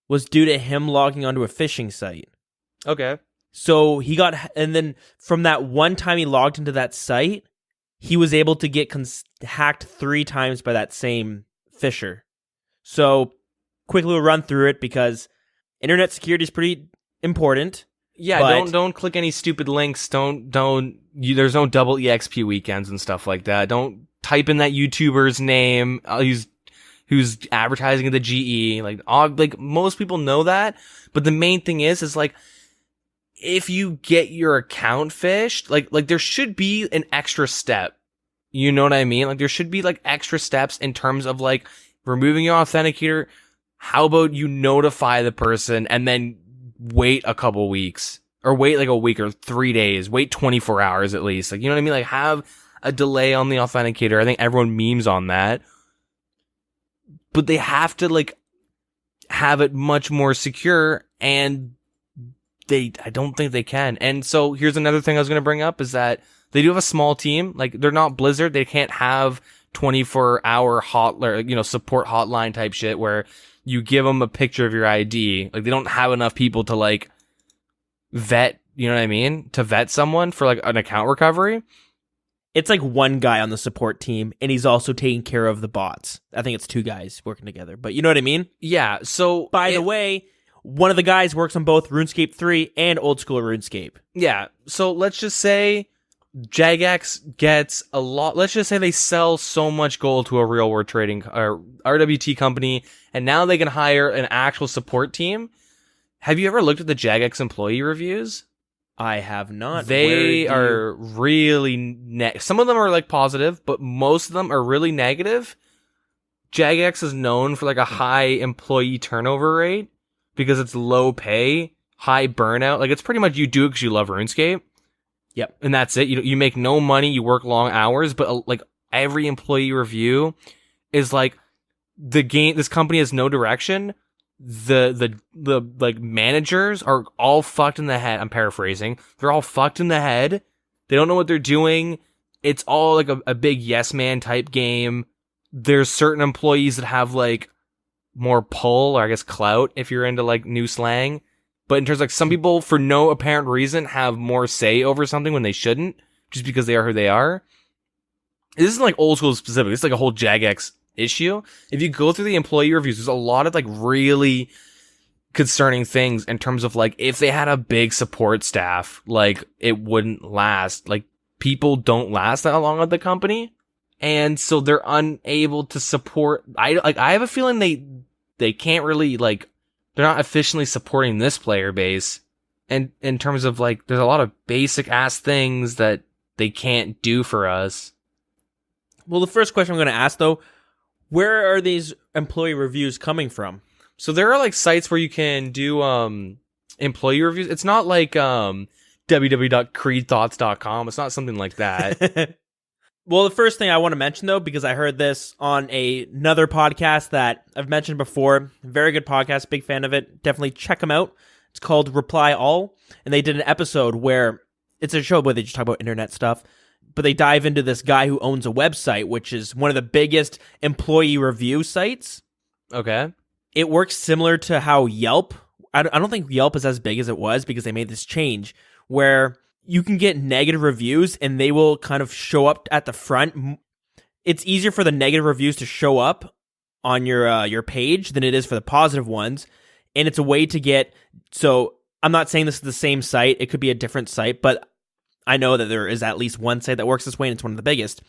was due to him logging onto a phishing site. Okay. So he got, and then from that one time he logged into that site, he was able to get hacked 3 times by that same phisher. So quickly we'll run through it because internet security is pretty important. Yeah, don't click any stupid links. There's no double EXP weekends and stuff like that. Don't type in that YouTuber's name who's advertising at the GE. Like most people know that, but the main thing is like if you get your account phished, like there should be an extra step. You know what I mean? Like there should be like extra steps in terms of like removing your authenticator. How about you notify the person and then wait a couple weeks or wait like a week or 3 days, wait 24 hours at least. Like, you know what I mean? Like have a delay on the authenticator. I think everyone memes on that, but they have to like have it much more secure and I don't think they can. And so here's another thing I was going to bring up is that they do have a small team. Like they're not Blizzard. They can't have 24-hour support hotline type shit where you give them a picture of your ID. Like they don't have enough people to like vet, you know what I mean? To vet someone for like an account recovery. It's like one guy on the support team and he's also taking care of the bots. I think it's 2 guys working together, but you know what I mean? Yeah. So by the way, one of the guys works on both RuneScape 3 and Oldschool RuneScape. Yeah. So let's just say Jagex gets a lot. Let's just say they sell so much gold to a real world trading or RWT company, and now they can hire an actual support team. Have you ever looked at the Jagex employee reviews? I have not. They are really some of them are like positive, but most of them are really negative. Jagex is known for like a high employee turnover rate because it's low pay, high burnout. Like it's pretty much you do it because you love RuneScape. Yep. And that's it. You make no money, you work long hours, but like every employee review is like this company has no direction. The like managers are all fucked in the head. I'm paraphrasing. They're all fucked in the head. They don't know what they're doing. It's all like a big yes man type game. There's certain employees that have like more pull or I guess clout if you're into like new slang. But in terms of like some people for no apparent reason have more say over something when they shouldn't just because they are who they are. This isn't like old school specific. This is like a whole Jagex issue. If you go through the employee reviews, there's a lot of like really concerning things in terms of like if they had a big support staff, like it wouldn't last. Like people don't last that long at the company. And so they're unable to support. I have a feeling they can't really like, they're not efficiently supporting this player base. And in terms of like, there's a lot of basic ass things that they can't do for us. Well, the first question I'm going to ask though, where are these employee reviews coming from? So there are like sites where you can do employee reviews. It's not like www.creedthoughts.com. It's not something like that. Well, the first thing I want to mention, though, because I heard this on another podcast that I've mentioned before, very good podcast, big fan of it. Definitely check them out. It's called Reply All, and they did an episode where it's a show where they just talk about internet stuff, but they dive into this guy who owns a website, which is one of the biggest employee review sites. Okay. it works similar to how Yelp. I don't think Yelp is as big as it was because they made this change where you can get negative reviews and they will kind of show up at the front. It's easier for the negative reviews to show up on your page than it is for the positive ones, and it's a way to get. So I'm not saying this is the same site; it could be a different site, but I know that there is at least one site that works this way, and it's one of the biggest.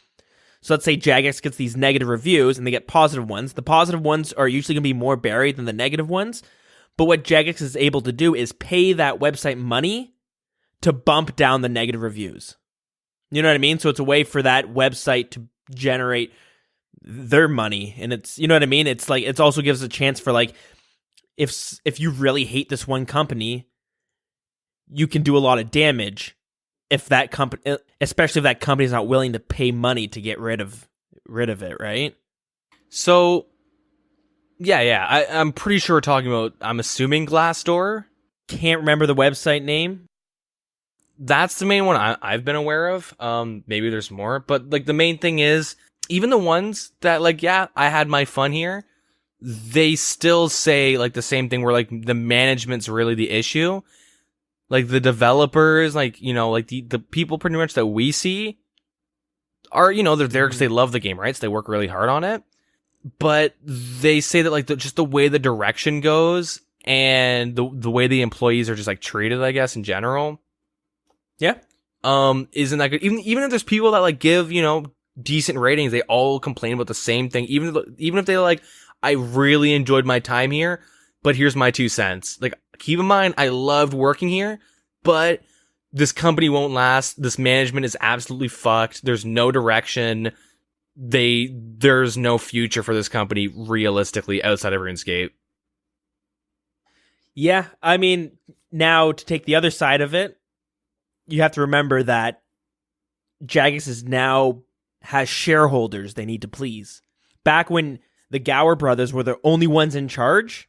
So let's say Jagex gets these negative reviews, and they get positive ones. The positive ones are usually going to be more buried than the negative ones, but what Jagex is able to do is pay that website money to bump down the negative reviews. You know what I mean? So it's a way for that website to generate their money, and it's, you know what I mean? It's like, it also gives a chance for like, if you really hate this one company, you can do a lot of damage if that company, especially if that company is not willing to pay money to get rid of it, right? So yeah, I'm pretty sure we're talking about, I'm assuming Glassdoor. Can't remember the website name. That's the main one I've been aware of. Maybe there's more, but like the main thing is, even the ones that like, yeah, I had my fun here, they still say like the same thing where like the management's really the issue. Like the developers, like, you know, like the people pretty much that we see are, you know, they're there because they love the game, right? So they work really hard on it. But they say that like just the way the direction goes and the way the employees are just like treated, I guess, in general. Yeah. Isn't that good? Even if there's people that like give, you know, decent ratings, they all complain about the same thing. Even if they like, I really enjoyed my time here, but here's my 2 cents. Like, keep in mind, I loved working here, but this company won't last. This management is absolutely fucked. There's no direction. There's no future for this company realistically outside of RuneScape. Yeah, I mean, now to take the other side of it, you have to remember that Jagex now has shareholders they need to please. Back when the Gower brothers were the only ones in charge,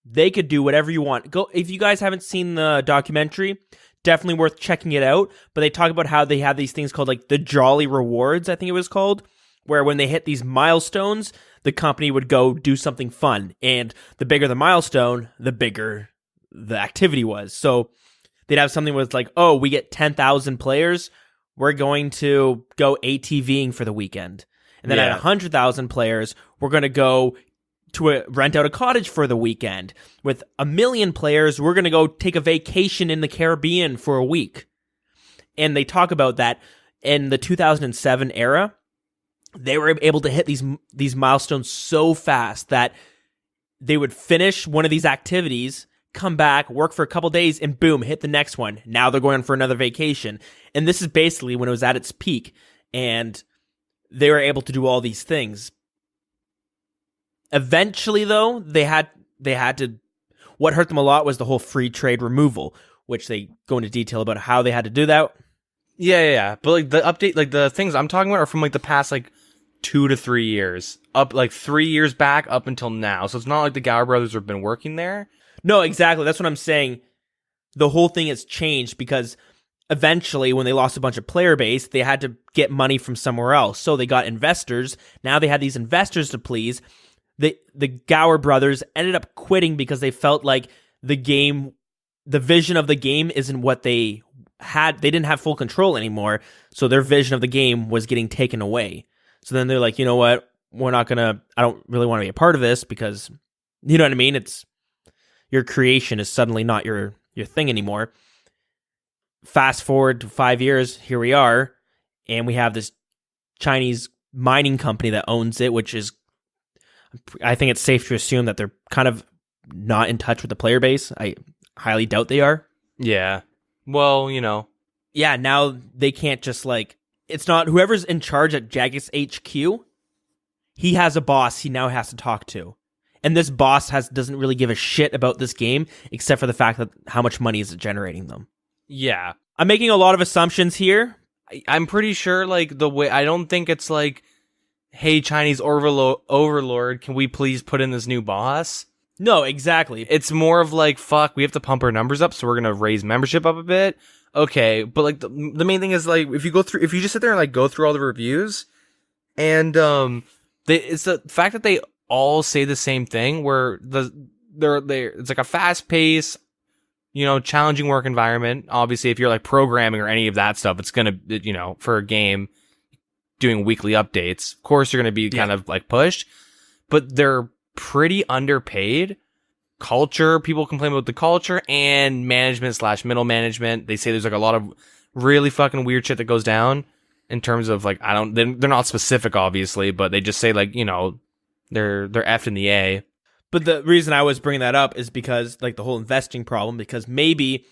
they could do whatever you want. Go, if you guys haven't seen the documentary, definitely worth checking it out. But they talk about how they have these things called like the Jolly Rewards, I think it was called, where when they hit these milestones, the company would go do something fun. And the bigger the milestone, the bigger the activity was. So they'd have something with like, oh, we get 10,000 players, we're going to go ATVing for the weekend. And then at 100,000 players, we're going to go to rent out a cottage for the weekend. With 1 million players, we're going to go take a vacation in the Caribbean for a week. And they talk about that in the 2007 era, they were able to hit these milestones so fast that they would finish one of these activities, come back, work for a couple days, and boom, hit the next one. Now they're going on for another vacation. And this is basically when it was at its peak. And they were able to do all these things. Eventually, though, they had to. What hurt them a lot was the whole free trade removal, which they go into detail about how they had to do that. Yeah. But like the update, like the things I'm talking about are from like the past like 2 to 3 years, up like 3 years back up until now. So it's not like the Gower brothers have been working there. No, exactly. That's what I'm saying. The whole thing has changed because eventually, when they lost a bunch of player base, they had to get money from somewhere else. So they got investors. Now they had these investors to please. The Gower brothers ended up quitting because they felt like the vision of the game isn't what they had. They didn't have full control anymore. So their vision of the game was getting taken away. So then they're like, you know what? I don't really want to be a part of this because, you know what I mean? It's your creation is suddenly not your thing anymore. Fast forward to 5 years, here we are, and we have this Chinese mining company that owns it, which is, I think it's safe to assume that they're kind of not in touch with the player base. I highly doubt they are. Yeah. Well, you know. Yeah, now they can't just like, it's not whoever's in charge at Jagex HQ, he has a boss he now has to talk to. And this boss doesn't really give a shit about this game, except for the fact that how much money is it generating them. Yeah. I'm making a lot of assumptions here. I'm pretty sure, like, the way, I don't think it's like, hey, Chinese overlord, can we please put in this new boss? No, exactly. It's more of like, fuck, we have to pump our numbers up, so we're gonna raise membership up a bit. Okay, but like, the main thing is, like, if you just sit there and, like, go through all the reviews, and, it's the fact that they all say the same thing, where they're it's like a fast pace, challenging work environment. Obviously, if you're like programming or any of that stuff, it's gonna, for a game doing weekly updates, of course you're gonna be kind of like pushed, but they're pretty underpaid. Culture, people complain about the culture and management / middle management. They say there's like a lot of really fucking weird shit that goes down in terms of like, they're not specific obviously, but they just say like, they're effed in the A. But the reason I was bringing that up is because like the whole investing problem, because maybe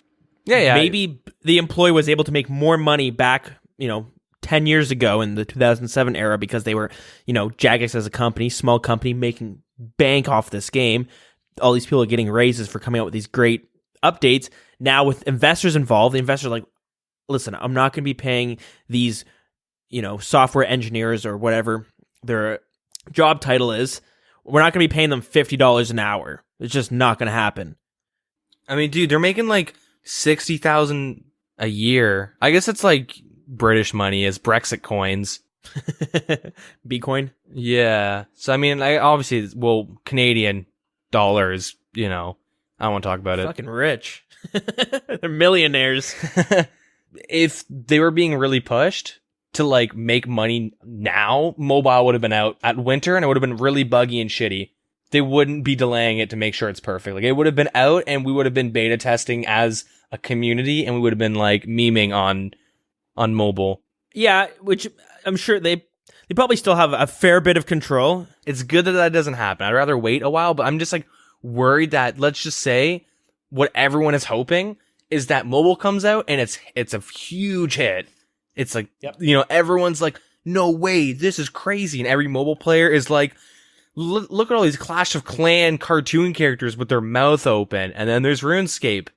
the employee was able to make more money back, 10 years ago in the 2007 era, because they were, Jagex as a company, small company, making bank off this game. All these people are getting raises for coming out with these great updates. Now with investors involved, the investors are like, listen, I'm not going to be paying these, software engineers or whatever their job title is. We're not going to be paying them $50 an hour. It's just not going to happen. I mean, dude, they're making like $60,000 a year. I guess it's like British money as Brexit coins. Bitcoin? Yeah. So, I mean, Canadian dollars, I don't want to talk about it. Fucking rich. They're millionaires. If they were being really pushed to like make money now, mobile would have been out at winter and it would have been really buggy and shitty. They wouldn't be delaying it to make sure it's perfect. Like it would have been out and we would have been beta testing as a community and we would have been like memeing on mobile. Yeah, which I'm sure they probably still have a fair bit of control. It's good that doesn't happen. I'd rather wait a while, but I'm just like worried that, let's just say, what everyone is hoping is that mobile comes out and it's a huge hit. It's like, everyone's like, no way, this is crazy. And every mobile player is like, look at all these Clash of Clans cartoon characters with their mouth open. And then there's RuneScape.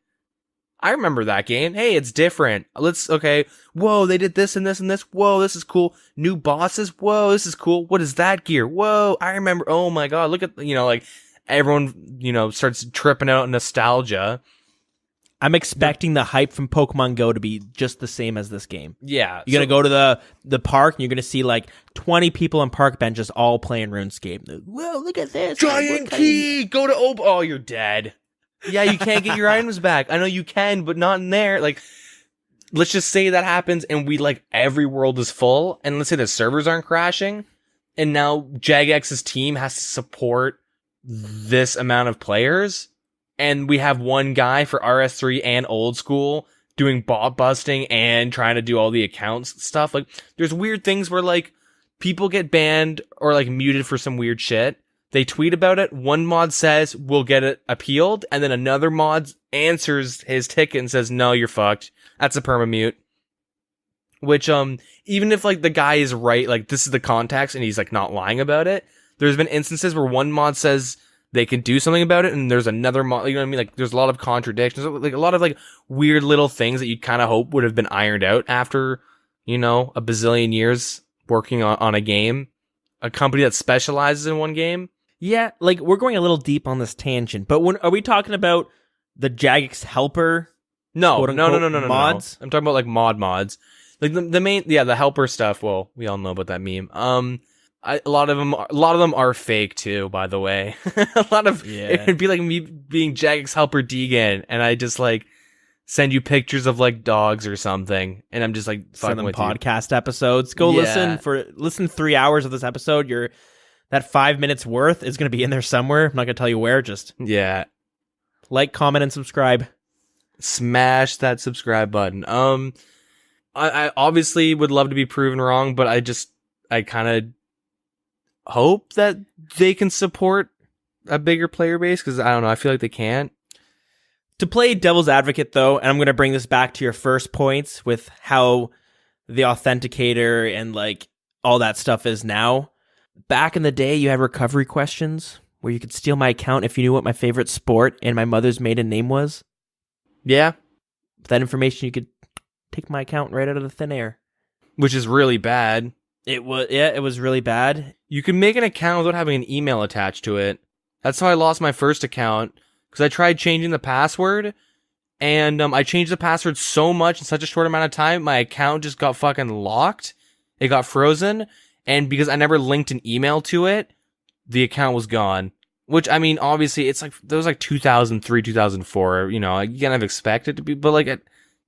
I remember that game. Hey, it's different. Whoa, they did this and this and this. Whoa, this is cool. New bosses. Whoa, this is cool. What is that gear? Whoa, I remember. Oh my God, look at, like everyone, starts tripping out nostalgia. I'm expecting the hype from Pokemon Go to be just the same as this game. Yeah. You're going to go to the park and you're going to see like 20 people on park benches all playing RuneScape. Whoa, look at this. Giant key! Go to oh, you're dead. Yeah, you can't get your items back. I know you can, but not in there. Like, let's just say that happens and every world is full, and let's say the servers aren't crashing, and now Jagex's team has to support this amount of players, and we have one guy for RS3 and Oldschool doing bot busting and trying to do all the accounts stuff. Like, there's weird things where, like, people get banned or, like, muted for some weird shit. They tweet about it. One mod says, we'll get it appealed. And then another mod answers his ticket and says, no, you're fucked. That's a permamute. Which, even if, like, the guy is right, like, this is the context and he's, like, not lying about it, there's been instances where one mod says they can do something about it and there's another mod, you know what I mean? Like, there's a lot of contradictions, like, a lot of, like, weird little things that you kind of hope would have been ironed out after, a bazillion years working on a game. A company that specializes in one game. Yeah, like, we're going a little deep on this tangent, but are we talking about the Jagex helper? No, mods? No. I'm talking about, like, mods. Like, the main, the helper stuff, well, we all know about that meme. A lot of them are fake, too, by the way. It'd be like me being Jagex helper Deegan, and I just, like, send you pictures of, like, dogs or something, and I'm just, like, fucking with podcast episodes. Go listen 3 hours of this episode. That 5 minutes worth is going to be in there somewhere. I'm not going to tell you where. Just like, comment, and subscribe. Smash that subscribe button. I obviously would love to be proven wrong, but I kind of hope that they can support a bigger player base, because I don't know, I feel like they can't. To play devil's advocate, though, and I'm going to bring this back to your first points with how the authenticator and, like, all that stuff is now. Back in the day, you had recovery questions where you could steal my account if you knew what my favorite sport and my mother's maiden name was. Yeah. With that information, you could take my account right out of the thin air. Which is really bad. It was really bad. You can make an account without having an email attached to it. That's how I lost my first account, because I tried changing the password, and I changed the password so much in such a short amount of time, my account just got fucking locked. It got frozen. And because I never linked an email to it, the account was gone. Which, I mean, obviously, it's like, that was like 2003, 2004, you know, you kind of expect it to be, but like, it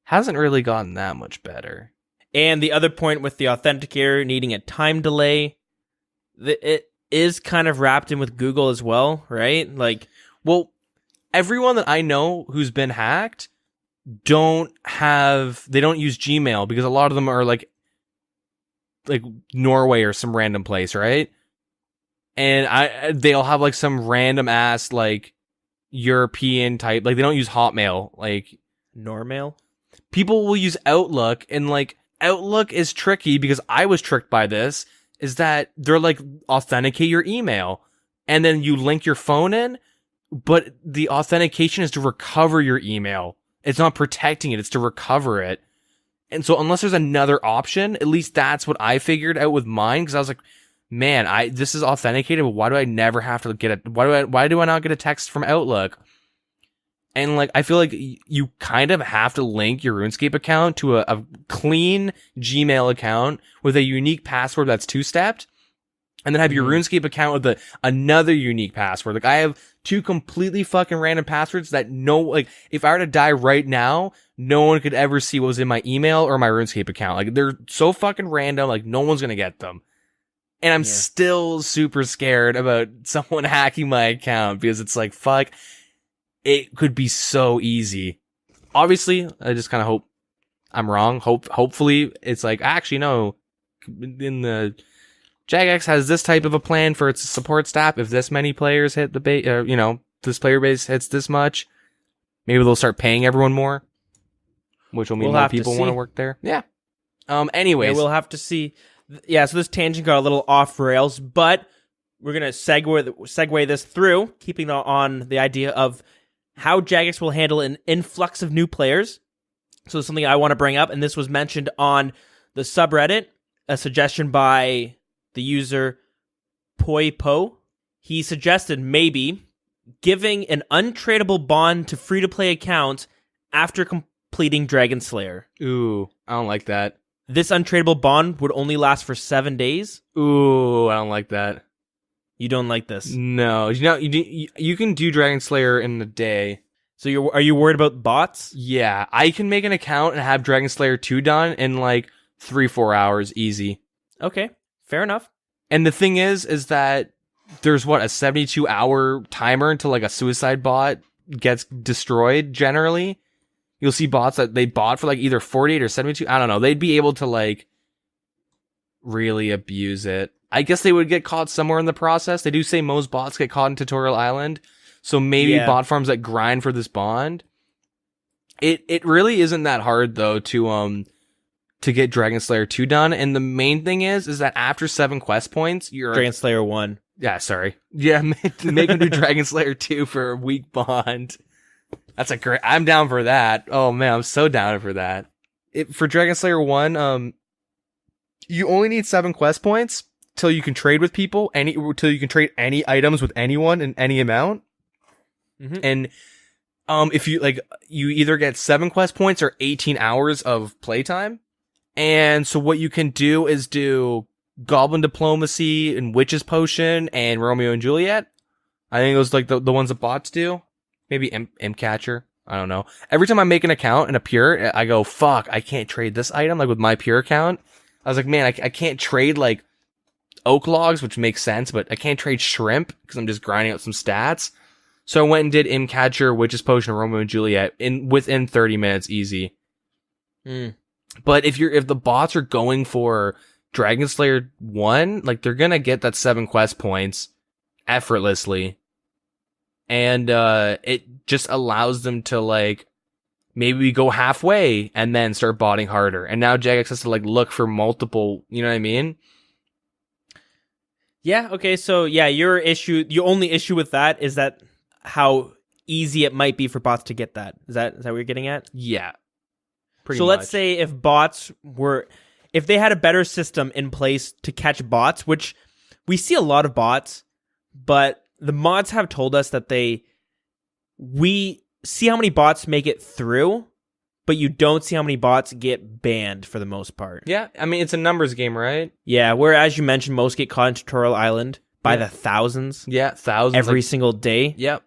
hasn't really gotten that much better. And the other point with the authenticator needing a time delay, it is kind of wrapped in with Google as well, right? Like, well, everyone that I know who's been hacked they don't use Gmail because a lot of them are like Norway or some random place, right? And they'll have like some random ass like European type, like they don't use Hotmail, like Normail. People will use Outlook, and like Outlook is tricky because I was tricked by this, is that they're like authenticate your email and then you link your phone in, but the authentication is to recover your email. It's not protecting it, it's to recover it. And so unless there's another option, at least that's what I figured out with mine, because I was like, man, this is authenticated, but why do I never have to get it? Why do I not get a text from Outlook? And like, I feel like you kind of have to link your RuneScape account to a clean Gmail account with a unique password that's two-stepped, and then have your RuneScape account with another unique password. Like, I have two completely fucking random passwords that if I were to die right now, no one could ever see what was in my email or my RuneScape account. Like, they're so fucking random, like, no one's gonna get them. And I'm still super scared about someone hacking my account because it's like, fuck, it could be so easy. Obviously, I just kind of hope I'm wrong. Hopefully, it's like, actually, no. In the Jagex has this type of a plan for its support staff. If this many players hit the base, this player base hits this much, maybe they'll start paying everyone more, which will mean more people want to work there. Yeah. Anyways, we'll have to see. Yeah. So this tangent got a little off rails, but we're gonna segue this through, keeping on the idea of how Jagex will handle an influx of new players. So it's something I want to bring up, and this was mentioned on the subreddit, a suggestion by the user Poipo. He suggested maybe giving an untradeable bond to free-to-play accounts after completing Dragon Slayer. Ooh, I don't like that. This untradeable bond would only last for 7 days. Ooh, I don't like that. You don't like this? No, you can do Dragon Slayer in a day. So are you worried about bots? Yeah, I can make an account and have Dragon Slayer 2 done in like 3-4 hours, easy. Okay, fair enough. And the thing is that there's a 72-hour timer until like a suicide bot gets destroyed. Generally, you'll see bots that they bought for like either 48 or 72. I don't know. They'd be able to like really abuse it. I guess they would get caught somewhere in the process. They do say most bots get caught in Tutorial Island. So maybe bot farms that grind for this bond. It really isn't that hard though to get Dragon Slayer 2 done. And the main thing is that after 7 quest points, you're Dragon Slayer 1. Yeah, sorry. Yeah, make a new Dragon Slayer 2 for a weak bond. That's I'm down for that. Oh man, I'm so down for that. For Dragon Slayer 1, you only need 7 quest points till you can trade with people, till you can trade any items with anyone in any amount. Mm-hmm. And if you you either get 7 quest points or 18 hours of playtime. And so what you can do is do Goblin Diplomacy and Witch's Potion and Romeo and Juliet. I think those like the ones that bots do. Maybe Imp Catcher. I don't know. Every time I make an account in a pure, I go, fuck, I can't trade this item. Like with my pure account, I was like, man, I can't trade like oak logs, which makes sense, but I can't trade shrimp because I'm just grinding out some stats. So I went and did Imp Catcher, Witch's Potion, Romeo and Juliet within 30 minutes, easy. But if the bots are going for Dragon Slayer 1, like they're gonna get that 7 quest points effortlessly. And it just allows them to like maybe go halfway and then start botting harder. And now Jagex has to like look for multiple, you know what I mean? Yeah, okay, so yeah, your only issue with that is that how easy it might be for bots to get that. Is that what you're getting at? Yeah. So let's say if they had a better system in place to catch bots, which we see a lot of bots, but the mods have told us that we see how many bots make it through, but you don't see how many bots get banned for the most part. Yeah, I mean, it's a numbers game, right? Yeah, where, as you mentioned, most get caught in Tutorial Island. by the thousands. Yeah, thousands every single day. Yep.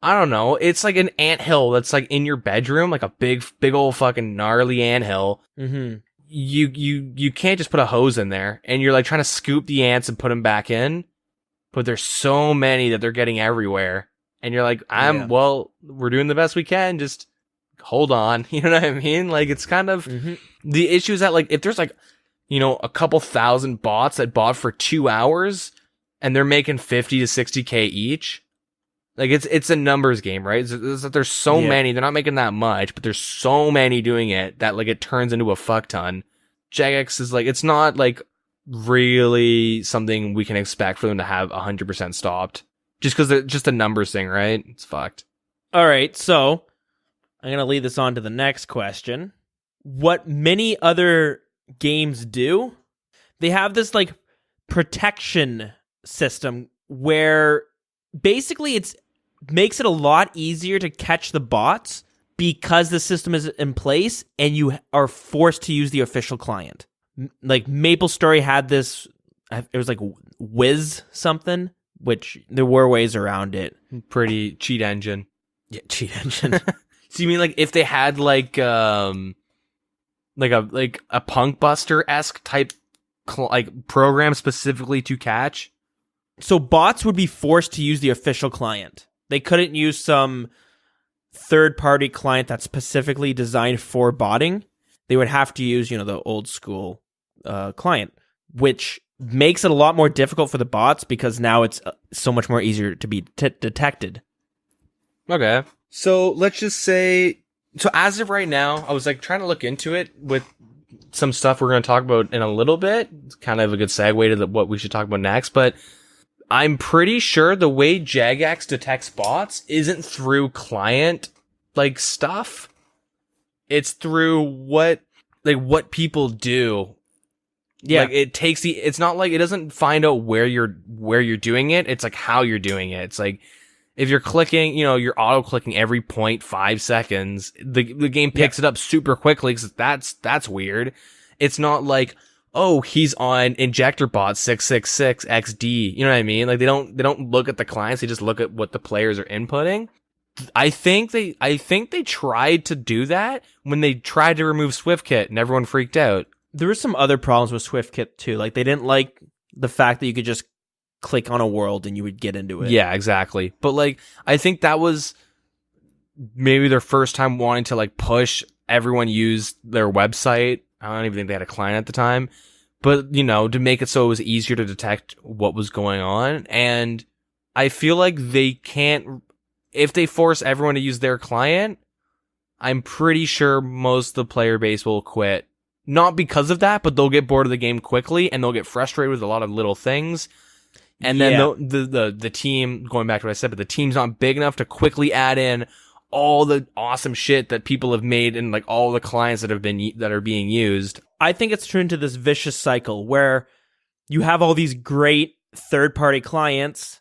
I don't know. It's like an anthill that's like in your bedroom, like a big old fucking gnarly anthill. Mm-hmm. You can't just put a hose in there, and you're like trying to scoop the ants and put them back in, but there's so many that they're getting everywhere, and you're like, well, we're doing the best we can, just hold on. You know what I mean? Like, it's kind of the issue is that, like, if there's like, you know, a couple thousand bots that bought for 2 hours and they're making 50 to 60K each, like, it's a numbers game, right? There's so many. They're not making that much, but there's so many doing it that, like, it turns into a fuck ton. Jagex is, like, it's not, like, really something we can expect for them to have 100% stopped. Just because they're just a numbers thing, right? It's fucked. All right, so I'm going to lead this on to the next question. What many other games do, they have this, like, protection system where basically it's makes it a lot easier to catch the bots because the system is in place and you are forced to use the official client. Like MapleStory had this, it was like Wiz something, which there were ways around it. Pretty cheat engine. Yeah, cheat engine. So you mean like if they had like a Punk Buster-esque type like program specifically to catch? So bots would be forced to use the official client. They couldn't use some third-party client that's specifically designed for botting. They would have to use, you know, the old school client, which makes it a lot more difficult for the bots because now it's so much more easier to be detected. Okay. So let's just say, so as of right now, I was like trying to look into it with some stuff we're going to talk about in a little bit. It's kind of a good segue to what we should talk about next, but I'm pretty sure the way Jagex detects bots isn't through client like stuff. It's through what people do. Yeah. Like it takes it's not like it doesn't find out where you're doing it. It's like how you're doing it. It's like if you're clicking, you know, you're auto clicking every 0.5 seconds, the game picks it up super quickly because that's weird. It's not like, oh, he's on injector bot 666 XD. You know what I mean? Like they don't look at the clients, they just look at what the players are inputting. I think they tried to do that when they tried to remove SwiftKit and everyone freaked out. There were some other problems with SwiftKit too. Like they didn't like the fact that you could just click on a world and you would get into it. Yeah, exactly. But like I think that was maybe their first time wanting to like push everyone use their website. I don't even think they had a client at the time, but you know, to make it so it was easier to detect what was going on. And I feel like they can't, if they force everyone to use their client, I'm pretty sure most of the player base will quit. Not because of that, but they'll get bored of the game quickly and they'll get frustrated with a lot of little things. And then the team, going back to what I said, but the team's not big enough to quickly add in all the awesome shit that people have made and like all the clients that are being used. I think it's turned into this vicious cycle where you have all these great third-party clients,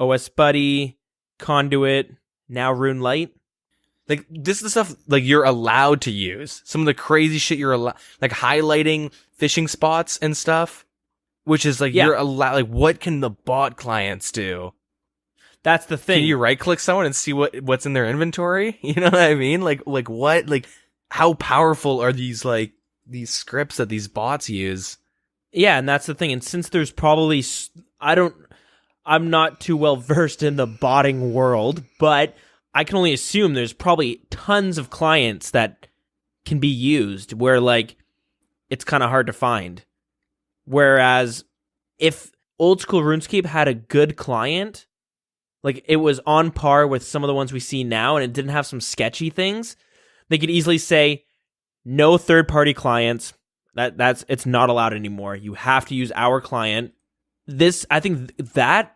OS Buddy, Conduit, now RuneLite. Like this is the stuff like you're allowed to use. Some of the crazy shit you're allowed, like highlighting fishing spots and stuff, which is like you're allowed. Like what can the bot clients do? That's the thing. Can you right click someone and see what's in their inventory? You know what I mean? Like what? Like how powerful are these scripts that these bots use? Yeah, and that's the thing. And since there's probably I'm not too well versed in the botting world, but I can only assume there's probably tons of clients that can be used where like it's kind of hard to find. Whereas if old school RuneScape had a good client, like it was on par with some of the ones we see now and it didn't have some sketchy things, they could easily say no third-party clients. It's not allowed anymore. You have to use our client. I think that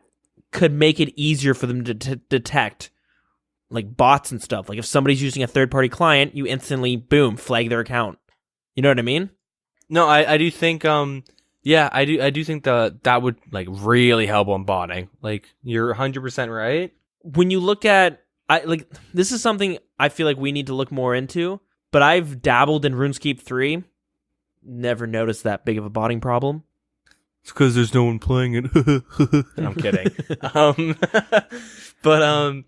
could make it easier for them to detect like bots and stuff. Like if somebody's using a third-party client, you instantly boom flag their account. You know what I mean? No, I do think I do think that would like really help on botting. Like you're 100% right. When you look at this is something I feel like we need to look more into, but I've dabbled in RuneScape 3. Never noticed that big of a botting problem. It's because there's no one playing it. I'm kidding. But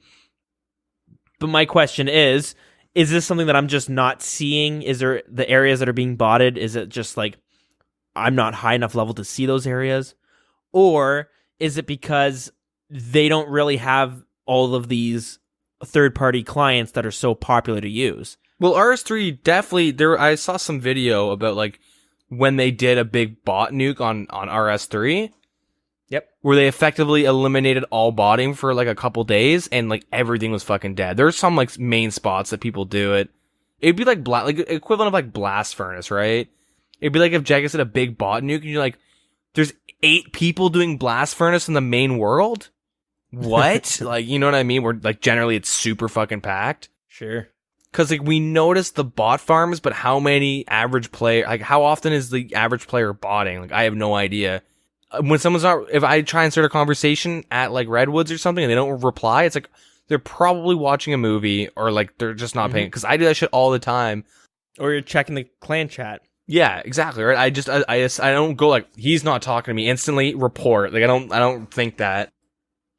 But my question is this something that I'm just not seeing? Is there the areas that are being botted? Is it just like I'm not high enough level to see those areas? Or is it because they don't really have all of these third-party clients that are so popular to use? Well, RS3 definitely I saw some video about like when they did a big bot nuke on RS3. Yep. Where they effectively eliminated all botting for like a couple days and like everything was fucking dead. There's some like main spots that people do it. It'd be like like equivalent of like Blast Furnace, right? It'd be like if Jagex did a big bot nuke and you're like, there's 8 people doing Blast Furnace in the main world? What? Like, you know what I mean? Where like generally it's super fucking packed. Sure. Cause like we noticed the bot farms, but how many average player, like how often is the average player botting? Like I have no idea. When someone's not, if I try and start a conversation at like Redwoods or something and they don't reply, it's like they're probably watching a movie or like they're just not paying. Cause I do that shit all the time. Or you're checking the clan chat. Yeah, exactly. Right. I don't go like, he's not talking to me, instantly report. Like I don't think that.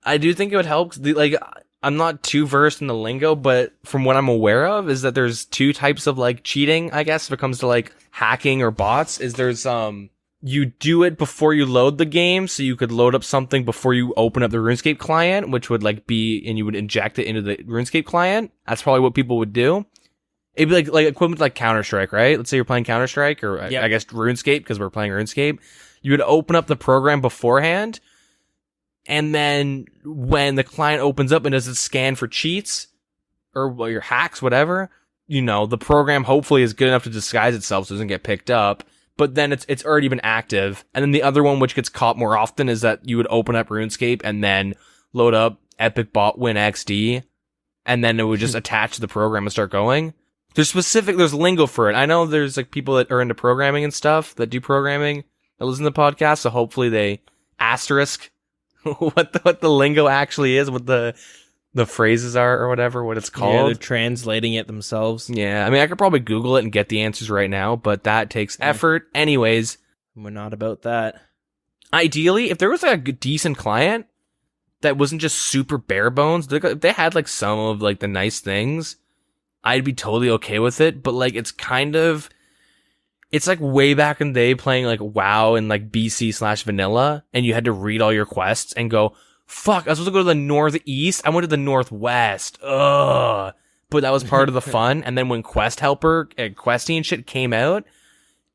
I do think it would help. Like I'm not too versed in the lingo, but from what I'm aware of is that there's 2 types of like cheating, I guess, if it comes to like hacking or bots. Is there's you do it before you load the game, so you could load up something before you open up the RuneScape client, which would like be, and you would inject it into the RuneScape client. That's probably what people would do. It'd be like equivalent to like Counter-Strike, right? Let's say you're playing Counter-Strike or Yep. I guess RuneScape because we're playing RuneScape. You would open up the program beforehand, and then when the client opens up and does it scan for cheats or well, your hacks, whatever, you know, the program hopefully is good enough to disguise itself so it doesn't get picked up. But then it's already been active. And then the other one, which gets caught more often, is that you would open up RuneScape and then load up Epic Bot Win XD, and then it would just attach to the program and start going. There's lingo for it. I know there's like people that are into programming and stuff that do programming that listen to the podcast, so hopefully they asterisk what the lingo actually is, what the phrases are or whatever, what it's called. Yeah, they're translating it themselves. Yeah, I mean, I could probably Google it and get the answers right now, but that takes effort. Anyways, We're not about that. Ideally, if there was like a decent client that wasn't just super bare bones, if they had like some of like the nice things, I'd be totally okay with it. But like, it's like way back in the day playing like WoW and like BC/vanilla, and you had to read all your quests and go, fuck, I was supposed to go to the northeast. I went to the northwest. Ugh. But that was part of the fun. And then when Quest Helper and Questy and shit came out,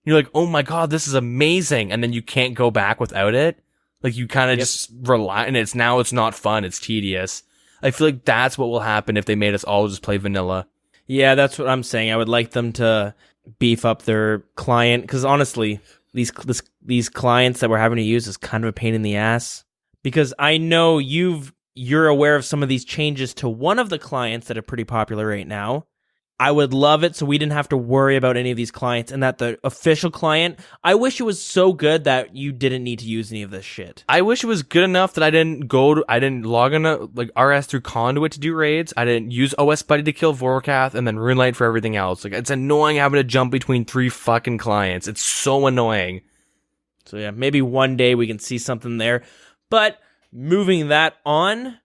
you're like, oh my god, this is amazing. And then you can't go back without it. Like you kind of just rely, and it's not fun. It's tedious. I feel like that's what will happen if they made us all just play vanilla. Yeah, that's what I'm saying. I would like them to beef up their client, because honestly, these clients that we're having to use is kind of a pain in the ass. Because I know you're aware of some of these changes to one of the clients that are pretty popular right now. I would love it so we didn't have to worry about any of these clients, and that the official client, I wish it was so good that you didn't need to use any of this shit. I wish it was good enough that I didn't log into like RS through Conduit to do raids. I didn't use OS Buddy to kill Vorkath and then RuneLight for everything else. Like, it's annoying having to jump between 3 fucking clients. It's so annoying. So yeah, maybe one day we can see something there. But moving that on,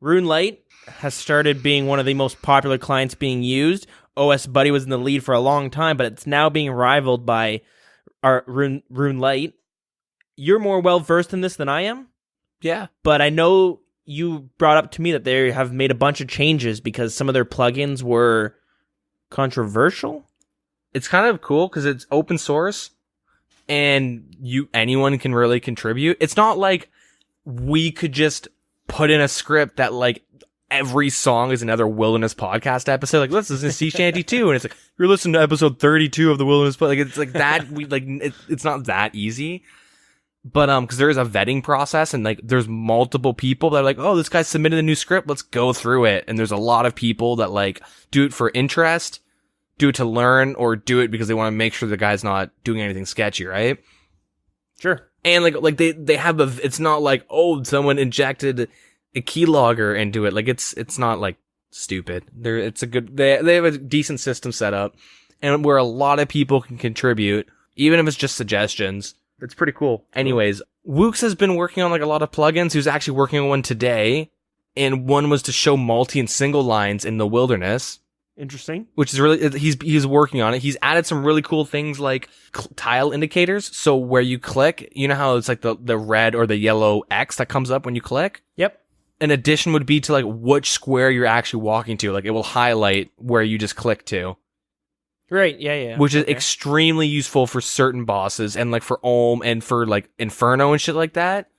RuneLight has started being one of the most popular clients being used. OS Buddy was in the lead for a long time, but it's now being rivaled by our RuneLight. You're more well-versed in this than I am. Yeah. But I know you brought up to me that they have made a bunch of changes because some of their plugins were controversial. It's kind of cool because it's open source and anyone can really contribute. It's not like we could just put in a script that like every song is another Wilderness podcast episode. Like, let's listen to Sea Shanty 2, and it's like you're listening to episode 32 of the Wilderness. Like, it's like that. It's not that easy. But because there is a vetting process, and like there's multiple people that are like, oh, this guy submitted a new script, let's go through it. And there's a lot of people that like do it for interest, do it to learn, or do it because they want to make sure the guy's not doing anything sketchy, right? Sure. And like they have it's not like, oh, someone injected a keylogger into it. Like it's not like stupid. They have a decent system set up, and where a lot of people can contribute, even if it's just suggestions. It's pretty cool. Anyways, Wooks has been working on like a lot of plugins. He was actually working on one today, and one was to show multi and single lines in the wilderness. Interesting. Which is really, he's working on it. He's added some really cool things like tile indicators. So where you click, you know how it's like the red or the yellow X that comes up when you click? Yep. An addition would be to like which square you're actually walking to. Like it will highlight where you just click to. Right, yeah. Which is extremely useful for certain bosses and like for Olm and for like Inferno and shit like that.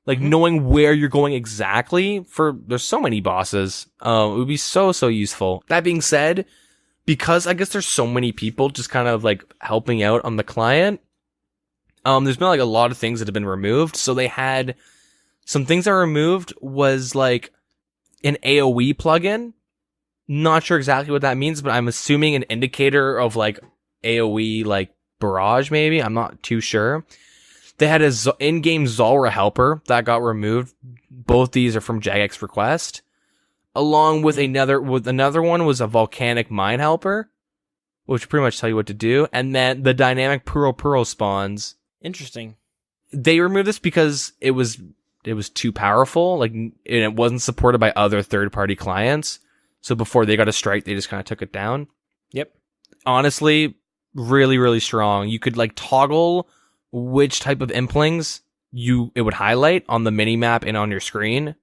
Like knowing where you're going exactly there's so many bosses. It would be so useful. That being said, because I guess there's so many people just kind of like helping out on the client, there's been like a lot of things that have been removed. So they had some things that were removed was like an AoE plugin. Not sure exactly what that means, but I'm assuming an indicator of like AoE like barrage maybe. I'm not too sure. They had a in-game Zulrah helper that got removed. Both these are from Jagex request. Along with another one was a volcanic mine helper, which pretty much tell you what to do. And then the dynamic Puro spawns. Interesting. They removed this because it was too powerful. Like, and it wasn't supported by other third-party clients. So before they got a strike, they just kind of took it down. Yep. Honestly, really, really strong. You could like toggle which type of implings it would highlight on the minimap and on your screen.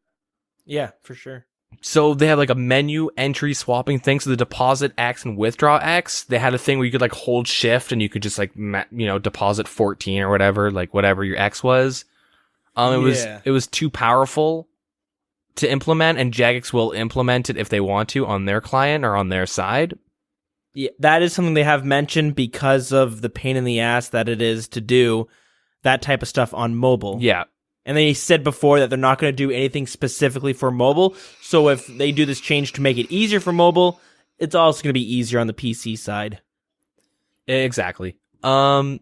Yeah, for sure. So they have like a menu entry swapping thing. So the deposit X and withdraw X, they had a thing where you could like hold shift and you could just like, deposit 14 or whatever, like whatever your X was. It was too powerful to implement, and Jagex will implement it if they want to on their client or on their side. Yeah, that is something they have mentioned because of the pain in the ass that it is to do that type of stuff on mobile. Yeah. And they said before that they're not going to do anything specifically for mobile. So if they do this change to make it easier for mobile, it's also going to be easier on the PC side. Exactly. They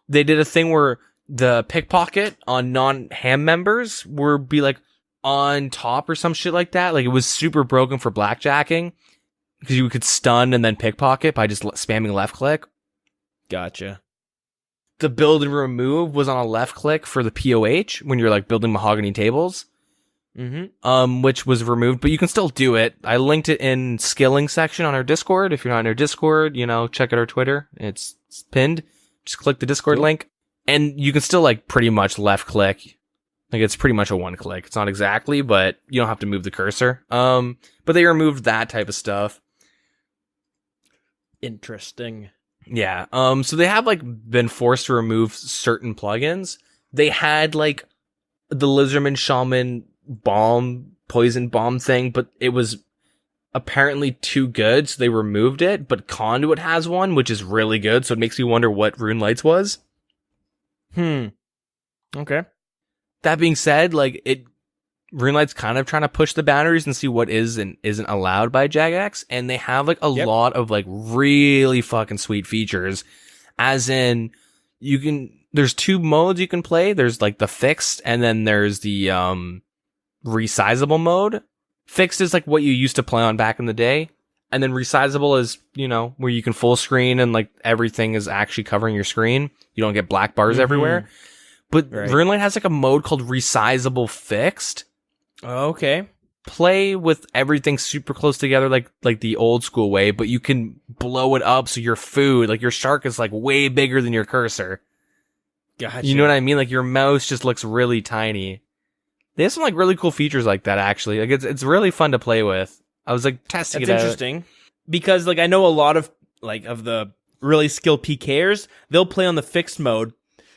did a thing where the pickpocket on non-ham members would be like on top or some shit like that. Like it was super broken for blackjacking because you could stun and then pickpocket by just spamming left click. Gotcha. The build and remove was on a left click for the POH when you're like building mahogany tables. Which was removed, but you can still do it. I linked it in skilling section on our Discord. If you're not in our Discord, check out our Twitter. It's pinned. Just click the Discord link and you can still like pretty much left click. Like it's pretty much a one click. It's not exactly, but you don't have to move the cursor. But they removed that type of stuff. Interesting. Yeah. So they have like been forced to remove certain plugins. They had like the Lizardman Shaman poison bomb thing, but it was apparently too good, so they removed it. But Conduit has one, which is really good, so it makes me wonder what Rune Lights was. Okay. That being said, RuneLight's kind of trying to push the boundaries and see what is and isn't allowed by Jagex, and they have like a lot of like really fucking sweet features. As in, there's two modes you can play. There's like the fixed, and then there's the resizable mode. Fixed is like what you used to play on back in the day, and then resizable is where you can full screen and like everything is actually covering your screen. You don't get black bars everywhere. But RuneLight has like a mode called resizable fixed. Okay. Play with everything super close together like the old school way, but you can blow it up so your food, like your shark is like way bigger than your cursor. Gotcha. You know what I mean? Like your mouse just looks really tiny. They have some like really cool features like that actually. Like it's really fun to play with. I was like testing it out. That's interesting. Because like I know a lot of the really skilled PKers, they'll play on the fixed mode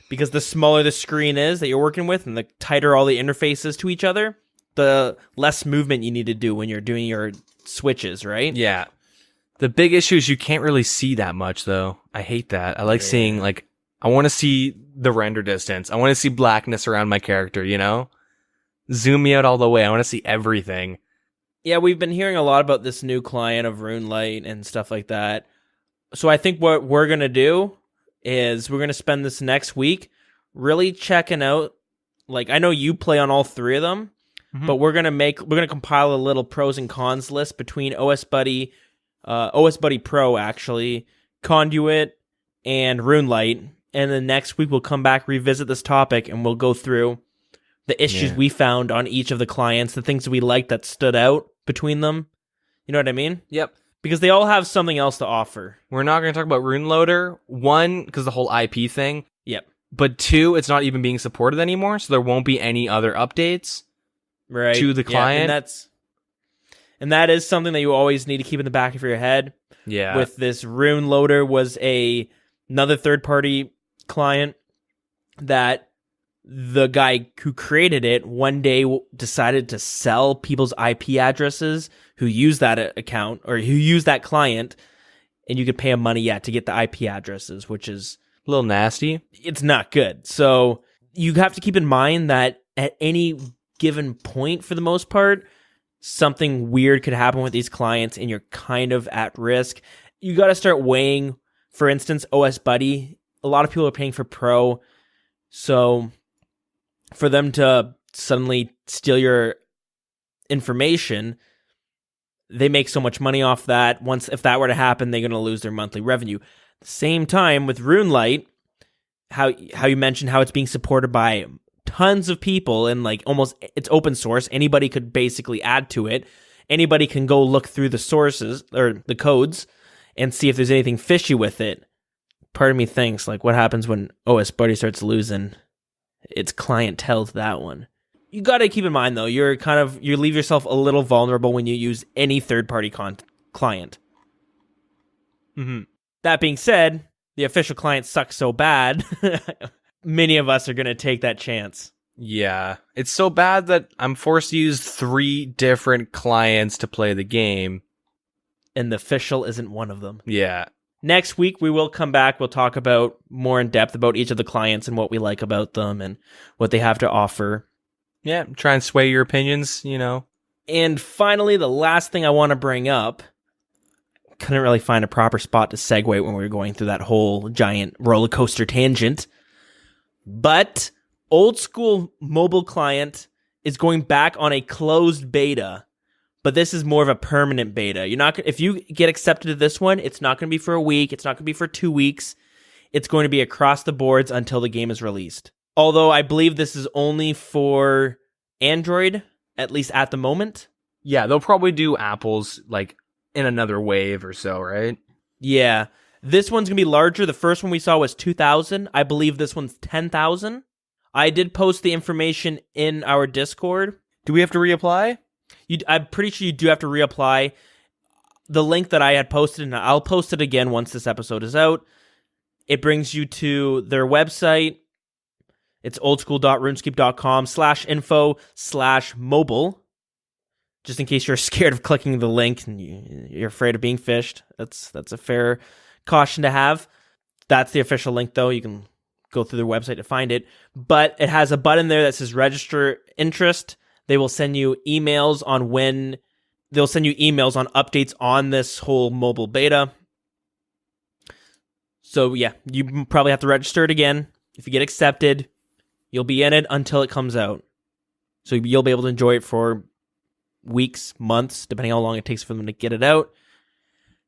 because the smaller the screen is that you're working with and the tighter all the interfaces to each other, the less movement you need to do when you're doing your switches, right? Yeah. The big issue is you can't really see that much though. I hate that. I like seeing I want to see the render distance. I want to see blackness around my character, Zoom me out all the way. I want to see everything. Yeah, we've been hearing a lot about this new client of RuneLight and stuff like that. So I think what we're going to do is we're going to spend this next week really checking out, I know you play on all three of them, but we're going to compile a little pros and cons list between OS Buddy Pro actually, Conduit and RuneLight, and then next week we'll come back, revisit this topic, and we'll go through the issues we found on each of the clients, the things that we liked that stood out between them. You know what I mean? Yep. Because they all have something else to offer. We're not going to talk about Rune Loader. One, because the whole IP thing. Yep. But two, it's not even being supported anymore, so there won't be any other updates to the client. Yeah, and that is something that you always need to keep in the back of your head. Yeah. With this Rune Loader was another third-party client that the guy who created it one day decided to sell people's IP addresses who use that account or who use that client, and you could pay him money to get the IP addresses, which is a little nasty. It's not good. So you have to keep in mind that at any given point, for the most part, something weird could happen with these clients and you're kind of at risk. You got to start weighing, for instance, OS Buddy. A lot of people are paying for Pro. So for them to suddenly steal your information, they make so much money off that. If that were to happen, they're going to lose their monthly revenue. At the same time, with RuneLite, how you mentioned how it's being supported by tons of people and like almost it's open source. Anybody could basically add to it. Anybody can go look through the sources or the codes and see if there's anything fishy with it. Part of me thinks, like, what happens when OS Buddy starts losing its clientele to that one? You got to keep in mind, though, you leave yourself a little vulnerable when you use any third-party client. Mm-hmm. That being said, the official client sucks so bad, many of us are going to take that chance. Yeah. It's so bad that I'm forced to use 3 different clients to play the game. And the official isn't one of them. Yeah. Next week, we will come back. We'll talk about more in depth about each of the clients and what we like about them and what they have to offer. Yeah, try and sway your opinions, And finally, the last thing I want to bring up, couldn't really find a proper spot to segue when we were going through that whole giant roller coaster tangent. But Oldschool mobile client is going back on a closed beta. But this is more of a permanent beta. If you get accepted to this one, it's not going to be for a week. It's not going to be for 2 weeks. It's going to be across the boards until the game is released. Although I believe this is only for Android, at least at the moment. Yeah, they'll probably do Apple's like in another wave or so, right? Yeah. This one's going to be larger. The first one we saw was 2,000. I believe this one's 10,000. I did post the information in our Discord. Do we have to reapply? I'm pretty sure you do have to reapply. The link that I had posted, and I'll post it again once this episode is out, it brings you to their website. It's oldschool.runescape.com/info/mobile. Just in case you're scared of clicking the link and you're afraid of being phished. That's a fair caution to have. That's the official link, though. You can go through their website to find it. But it has a button there that says register interest. They will send you emails on updates on this whole mobile beta. So yeah, you probably have to register it again. If you get accepted, you'll be in it until it comes out. So you'll be able to enjoy it for weeks, months, depending on how long it takes for them to get it out.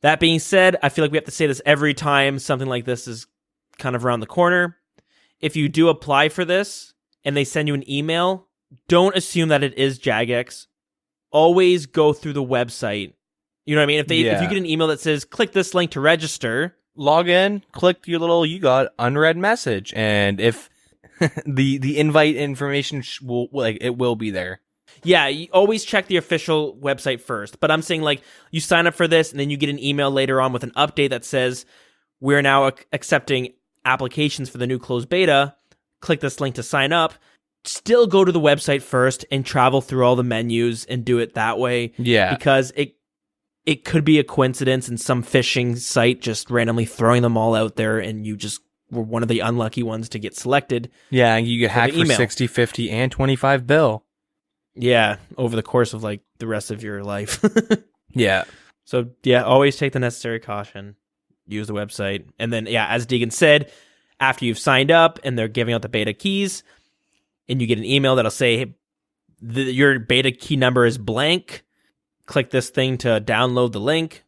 That being said, I feel like we have to say this every time something like this is kind of around the corner. If you do apply for this and they send you an email, don't assume that it is Jagex. Always go through the website. You know what I mean? If you get an email that says, click this link to register, log in, click your little, you got unread message. And if the invite information it will be there. Yeah, you always check the official website first. But I'm saying like you sign up for this and then you get an email later on with an update that says, we're now accepting applications for the new closed beta. Click this link to sign up. Still go to the website first and travel through all the menus and do it that way. Yeah. Because it could be a coincidence and some phishing site just randomly throwing them all out there and you just were one of the unlucky ones to get selected. Yeah, and you get hacked for 60, 50, and 25 bill. Yeah, over the course of like the rest of your life. Yeah. So yeah, always take the necessary caution. Use the website. And then yeah, as Deegan said, after you've signed up and they're giving out the beta keys, and you get an email that'll say, hey, your beta key number is blank. Click this thing to download the link.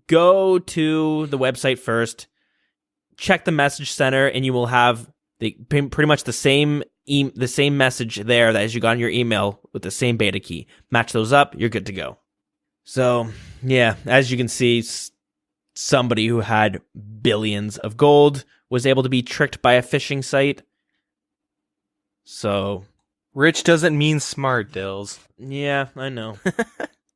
Go to the website first. check the message center, and you will have pretty much the same message there that as you got in your email with the same beta key. Match those up, you're good to go. So, yeah, as you can see, somebody who had billions of gold was able to be tricked by a phishing site. So, rich doesn't mean smart, Dills. Yeah, I know.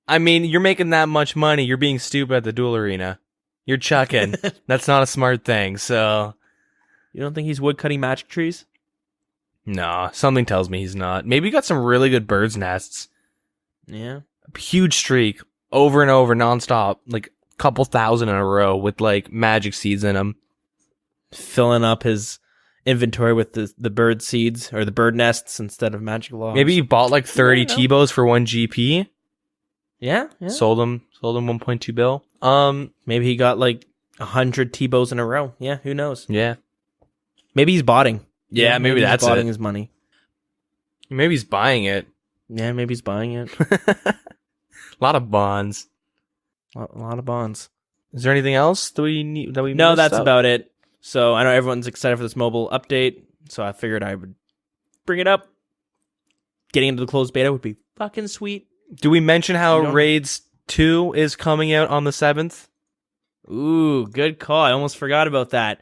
I mean, you're making that much money. You're being stupid at the duel arena. You're chucking. That's not a smart thing, so... You don't think he's woodcutting magic trees? No, something tells me he's not. Maybe he got some really good bird's nests. Yeah. A huge streak, over and over, nonstop. Like, a couple thousand in a row with, like, magic seeds in them. Filling up his inventory with the bird seeds, or the bird nests instead of magic logs. Maybe he bought, like, 30 T-bows for 1 GP. Yeah. Sold them 1.2 bill. Maybe he got like 100 T-bows in a row. Yeah, who knows? Yeah. Maybe he's botting. Yeah, maybe that's he's botting it. his money. Maybe he's buying it. Yeah, maybe he's buying it. A lot of bonds. A lot of bonds. Is there anything else that we need? That we No, missed that's out? about it. So I know everyone's excited for this mobile update, so I figured I would bring it up. Getting into the closed beta would be fucking sweet. Do we mention how Raids 2 is coming out on the 7th? Ooh, good call. I almost forgot about that.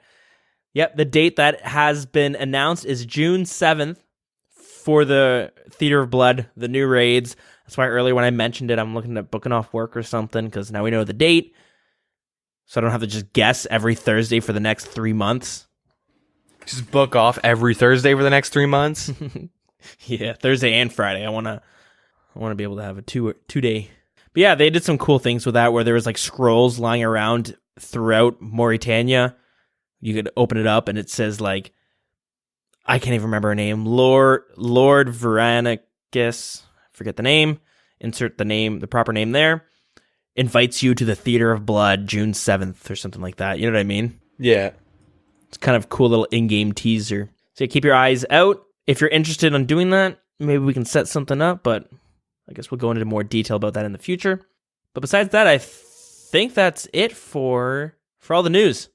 Yep, the date that has been announced is June 7th for the Theater of Blood, the new raids. That's why earlier when I mentioned it, I'm looking at booking off work or something, because now we know the date. So I don't have to just guess every Thursday for the next 3 months. Just book off every Thursday for the next 3 months? Yeah, Thursday and Friday. I want to be able to have a two day. But yeah, they did some cool things with that, where there was like scrolls lying around throughout Mauritania. You could open it up and it says like, I can't even remember her name, Lord Veronicus, forget the name, insert the proper name there, invites you to the Theater of Blood June 7th or something like that. You know what I mean? Yeah. It's kind of a cool little in-game teaser. So keep your eyes out. If you're interested in doing that, maybe we can set something up, but I guess we'll go into more detail about that in the future. But besides that, I think that's it for all the news.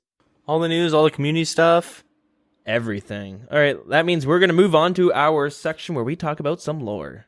All the news, all the community stuff. Everything. All right, that means we're going to move on to our section where we talk about some lore.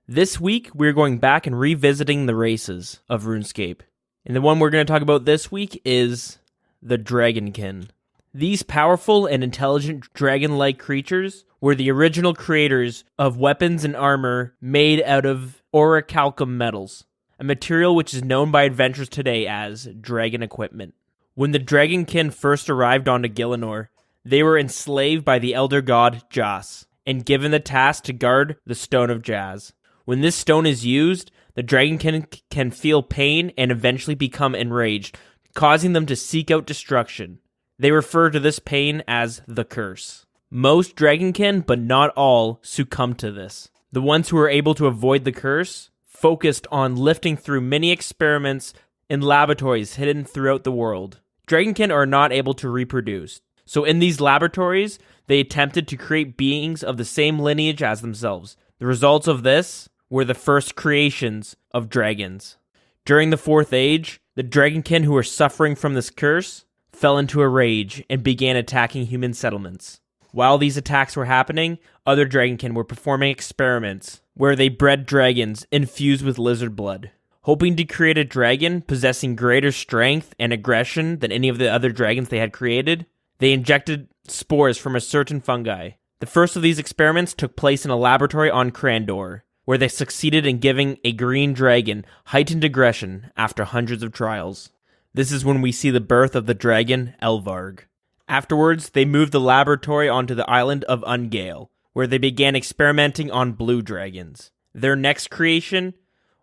This week, we're going back and revisiting the races of RuneScape. And the one we're going to talk about this week is the Dragonkin. These powerful and intelligent dragon-like creatures were the original creators of weapons and armor made out of orichalcum metals, a material which is known by adventurers today as dragon equipment. When the Dragonkin first arrived onto Gielinor, they were enslaved by the elder god Jas, and given the task to guard the Stone of Jas. When this stone is used, the Dragonkin can feel pain and eventually become enraged, causing them to seek out destruction. They refer to this pain as the curse. Most Dragonkin, but not all, succumb to this. The ones who are able to avoid the curse focused on lifting through many experiments in laboratories hidden throughout the world. Dragonkin are not able to reproduce, so in these laboratories, they attempted to create beings of the same lineage as themselves. The results of this were the first creations of dragons. During the Fourth Age, the Dragonkin who were suffering from this curse fell into a rage and began attacking human settlements. While these attacks were happening, other Dragonkin were performing experiments where they bred dragons infused with lizard blood. Hoping to create a dragon possessing greater strength and aggression than any of the other dragons they had created, they injected spores from a certain fungi. The first of these experiments took place in a laboratory on Crandor, where they succeeded in giving a green dragon heightened aggression after hundreds of trials. This is when we see the birth of the dragon, Elvarg. Afterwards, they moved the laboratory onto the island of Ungale, where they began experimenting on blue dragons. Their next creation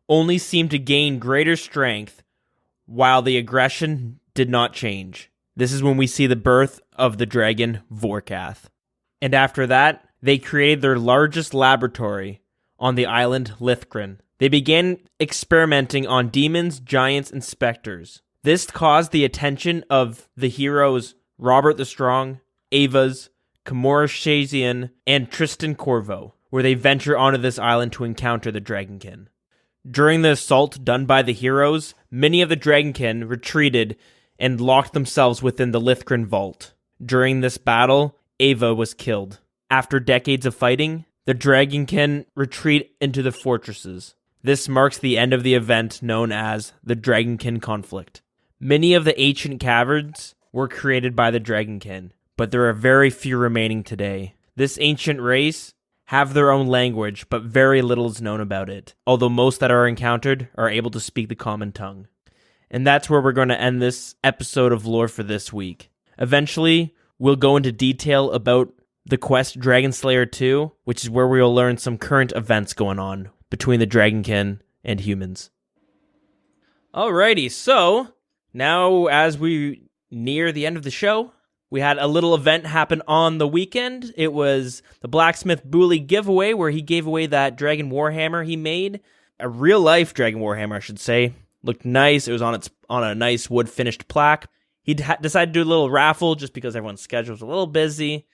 only seemed to gain greater strength, while the aggression did not change. This is when we see the birth of the dragon, Vorkath. And after that, they created their largest laboratory on the island Lithgren. They began experimenting on demons, giants, and specters. This caused the attention of the heroes Robert the Strong, Avas, Kamora Shazian, and Tristan Corvo, where they venture onto this island to encounter the Dragonkin. During the assault done by the heroes, many of the Dragonkin retreated and locked themselves within the Lithgren vault. During this battle, Ava was killed. After decades of fighting, the Dragonkin retreat into the fortresses. This marks the end of the event known as the Dragonkin conflict. Many of the ancient caverns were created by the Dragonkin, but there are very few remaining today. This ancient race have their own language, but very little is known about it, although most that are encountered are able to speak the common tongue. And that's where we're going to end this episode of Lore for this week. Eventually, we'll go into detail about the quest Dragon Slayer 2, which is where we'll learn some current events going on between the Dragonkin and humans. Alrighty, so now as we near the end of the show, we had a little event happen on the weekend. It was the Blacksmith Booley giveaway, where he gave away that Dragon Warhammer he made. A real-life Dragon Warhammer, I should say. Looked nice. It was on a nice wood-finished plaque. He decided to do a little raffle just because everyone's schedule was a little busy.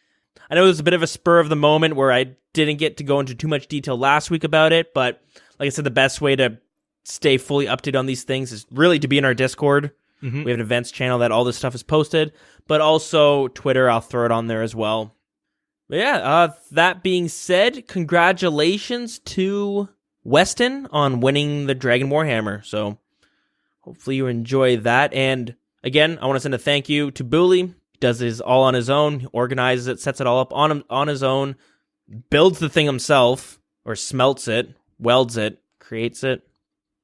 I know it was a bit of a spur of the moment where I didn't get to go into too much detail last week about it, but like I said, the best way to stay fully updated on these things is really to be in our Discord. Mm-hmm. We have an events channel that all this stuff is posted, but also Twitter, I'll throw it on there as well. But yeah, that being said, congratulations to Weston on winning the Dragon Warhammer. So hopefully you enjoy that. And again, I want to send a thank you to Booley. He does this all on his own. He organizes it, sets it all up on his own, builds the thing himself, or smelts it, welds it, creates it.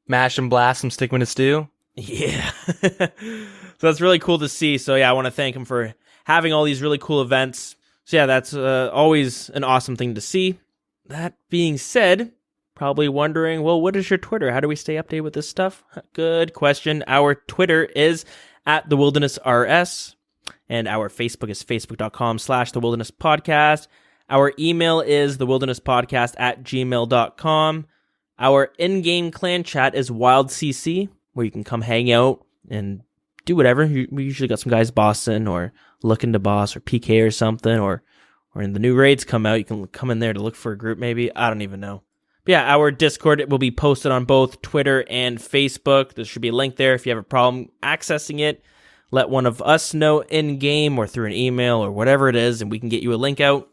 Mash and blast some stick with a stew. Yeah. So that's really cool to see. So yeah, I want to thank him for having all these really cool events. So yeah, that's always an awesome thing to see. That being said, probably wondering, well, what is your Twitter? How do we stay updated with this stuff? Good question. Our Twitter is @TheWildernessRS, and our Facebook is facebook.com/TheWildernessPodcast. Our email is thewildernesspodcast@gmail.com. Our in-game clan chat is WildCC, where you can come hang out and do whatever. We usually got some guys bossing or looking to boss or PK or something, or when the new raids come out, you can come in there to look for a group maybe. I don't even know. But yeah, our Discord will be posted on both Twitter and Facebook. There should be a link there. If you have a problem accessing it, let one of us know in-game or through an email or whatever it is, and we can get you a link out.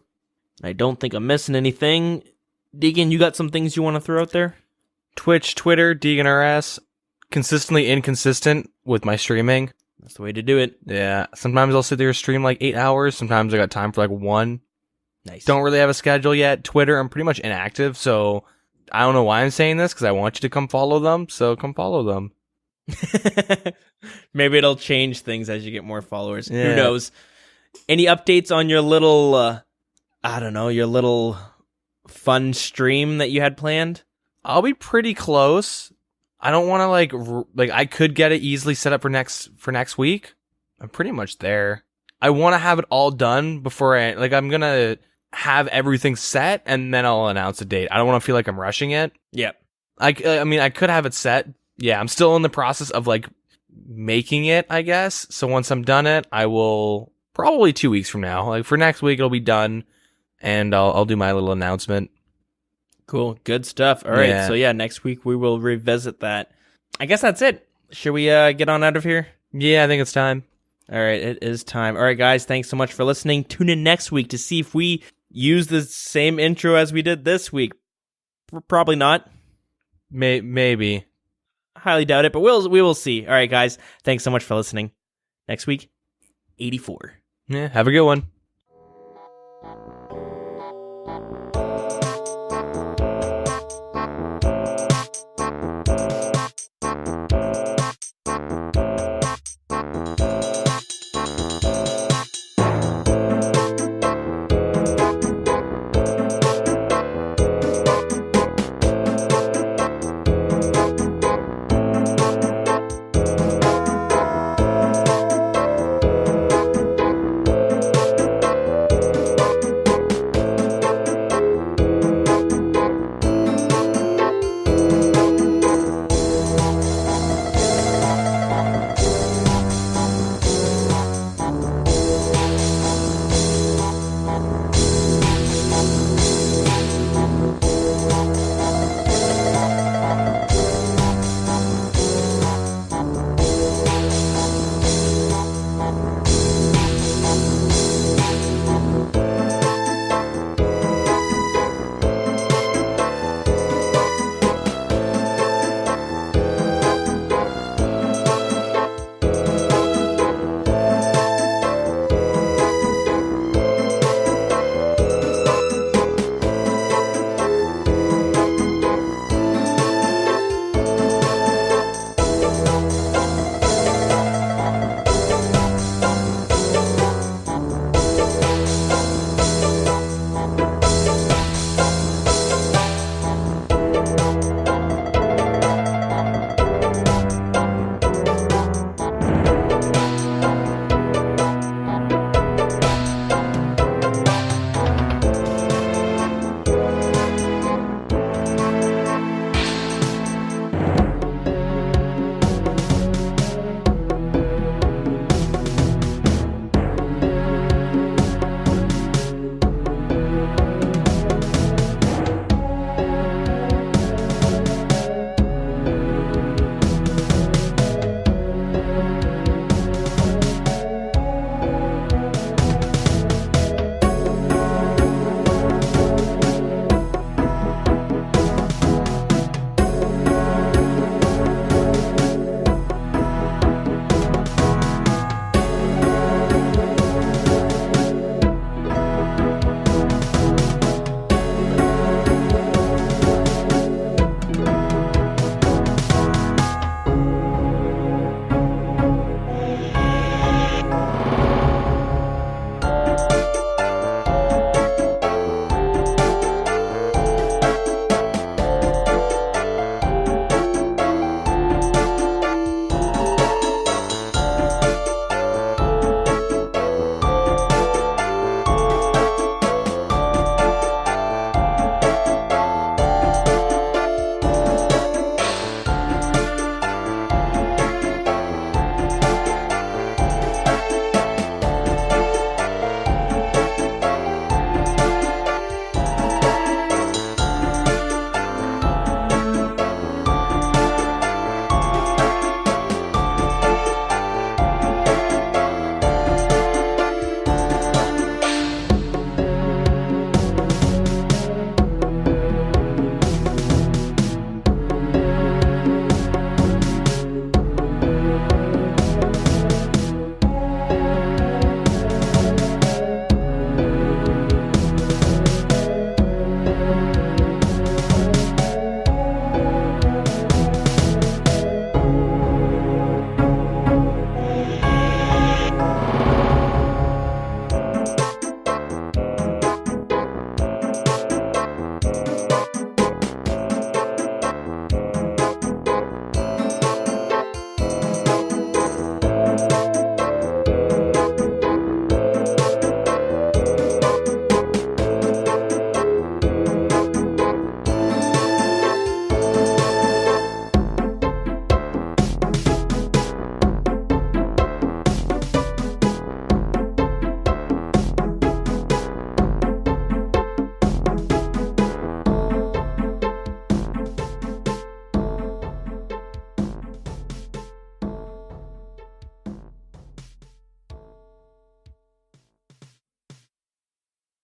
I don't think I'm missing anything. Deegan, you got some things you want to throw out there? Twitch, Twitter, DeeganRS. Consistently inconsistent with my streaming. That's the way to do it. Yeah. Sometimes I'll sit there and stream like 8 hours. Sometimes I got time for like 1. Nice. Don't really have a schedule yet. Twitter, I'm pretty much inactive, so I don't know why I'm saying this, because I want you to come follow them, so come follow them. Maybe it'll change things as you get more followers. Yeah. Who knows? Any updates on your little, your little fun stream that you had planned? I'll be pretty close. I don't want to like I could get it easily set up for next week. I'm pretty much there. I want to have it all done before I'm going to have everything set and then I'll announce a date. I don't want to feel like I'm rushing it. Yep. I mean, I could have it set. Yeah, I'm still in the process of like making it, I guess. So once I'm done it, I will probably 2 weeks from now. Like for next week, it'll be done and I'll do my little announcement. Cool. Good stuff. All right. Yeah. So yeah, next week we will revisit that. I guess that's it. Should we get on out of here? Yeah, I think it's time. All right. It is time. All right, guys. Thanks so much for listening. Tune in next week to see if we use the same intro as we did this week. Probably not. Maybe. Highly doubt it, but we will see. All right, guys. Thanks so much for listening. Next week, 84. Yeah. Have a good one.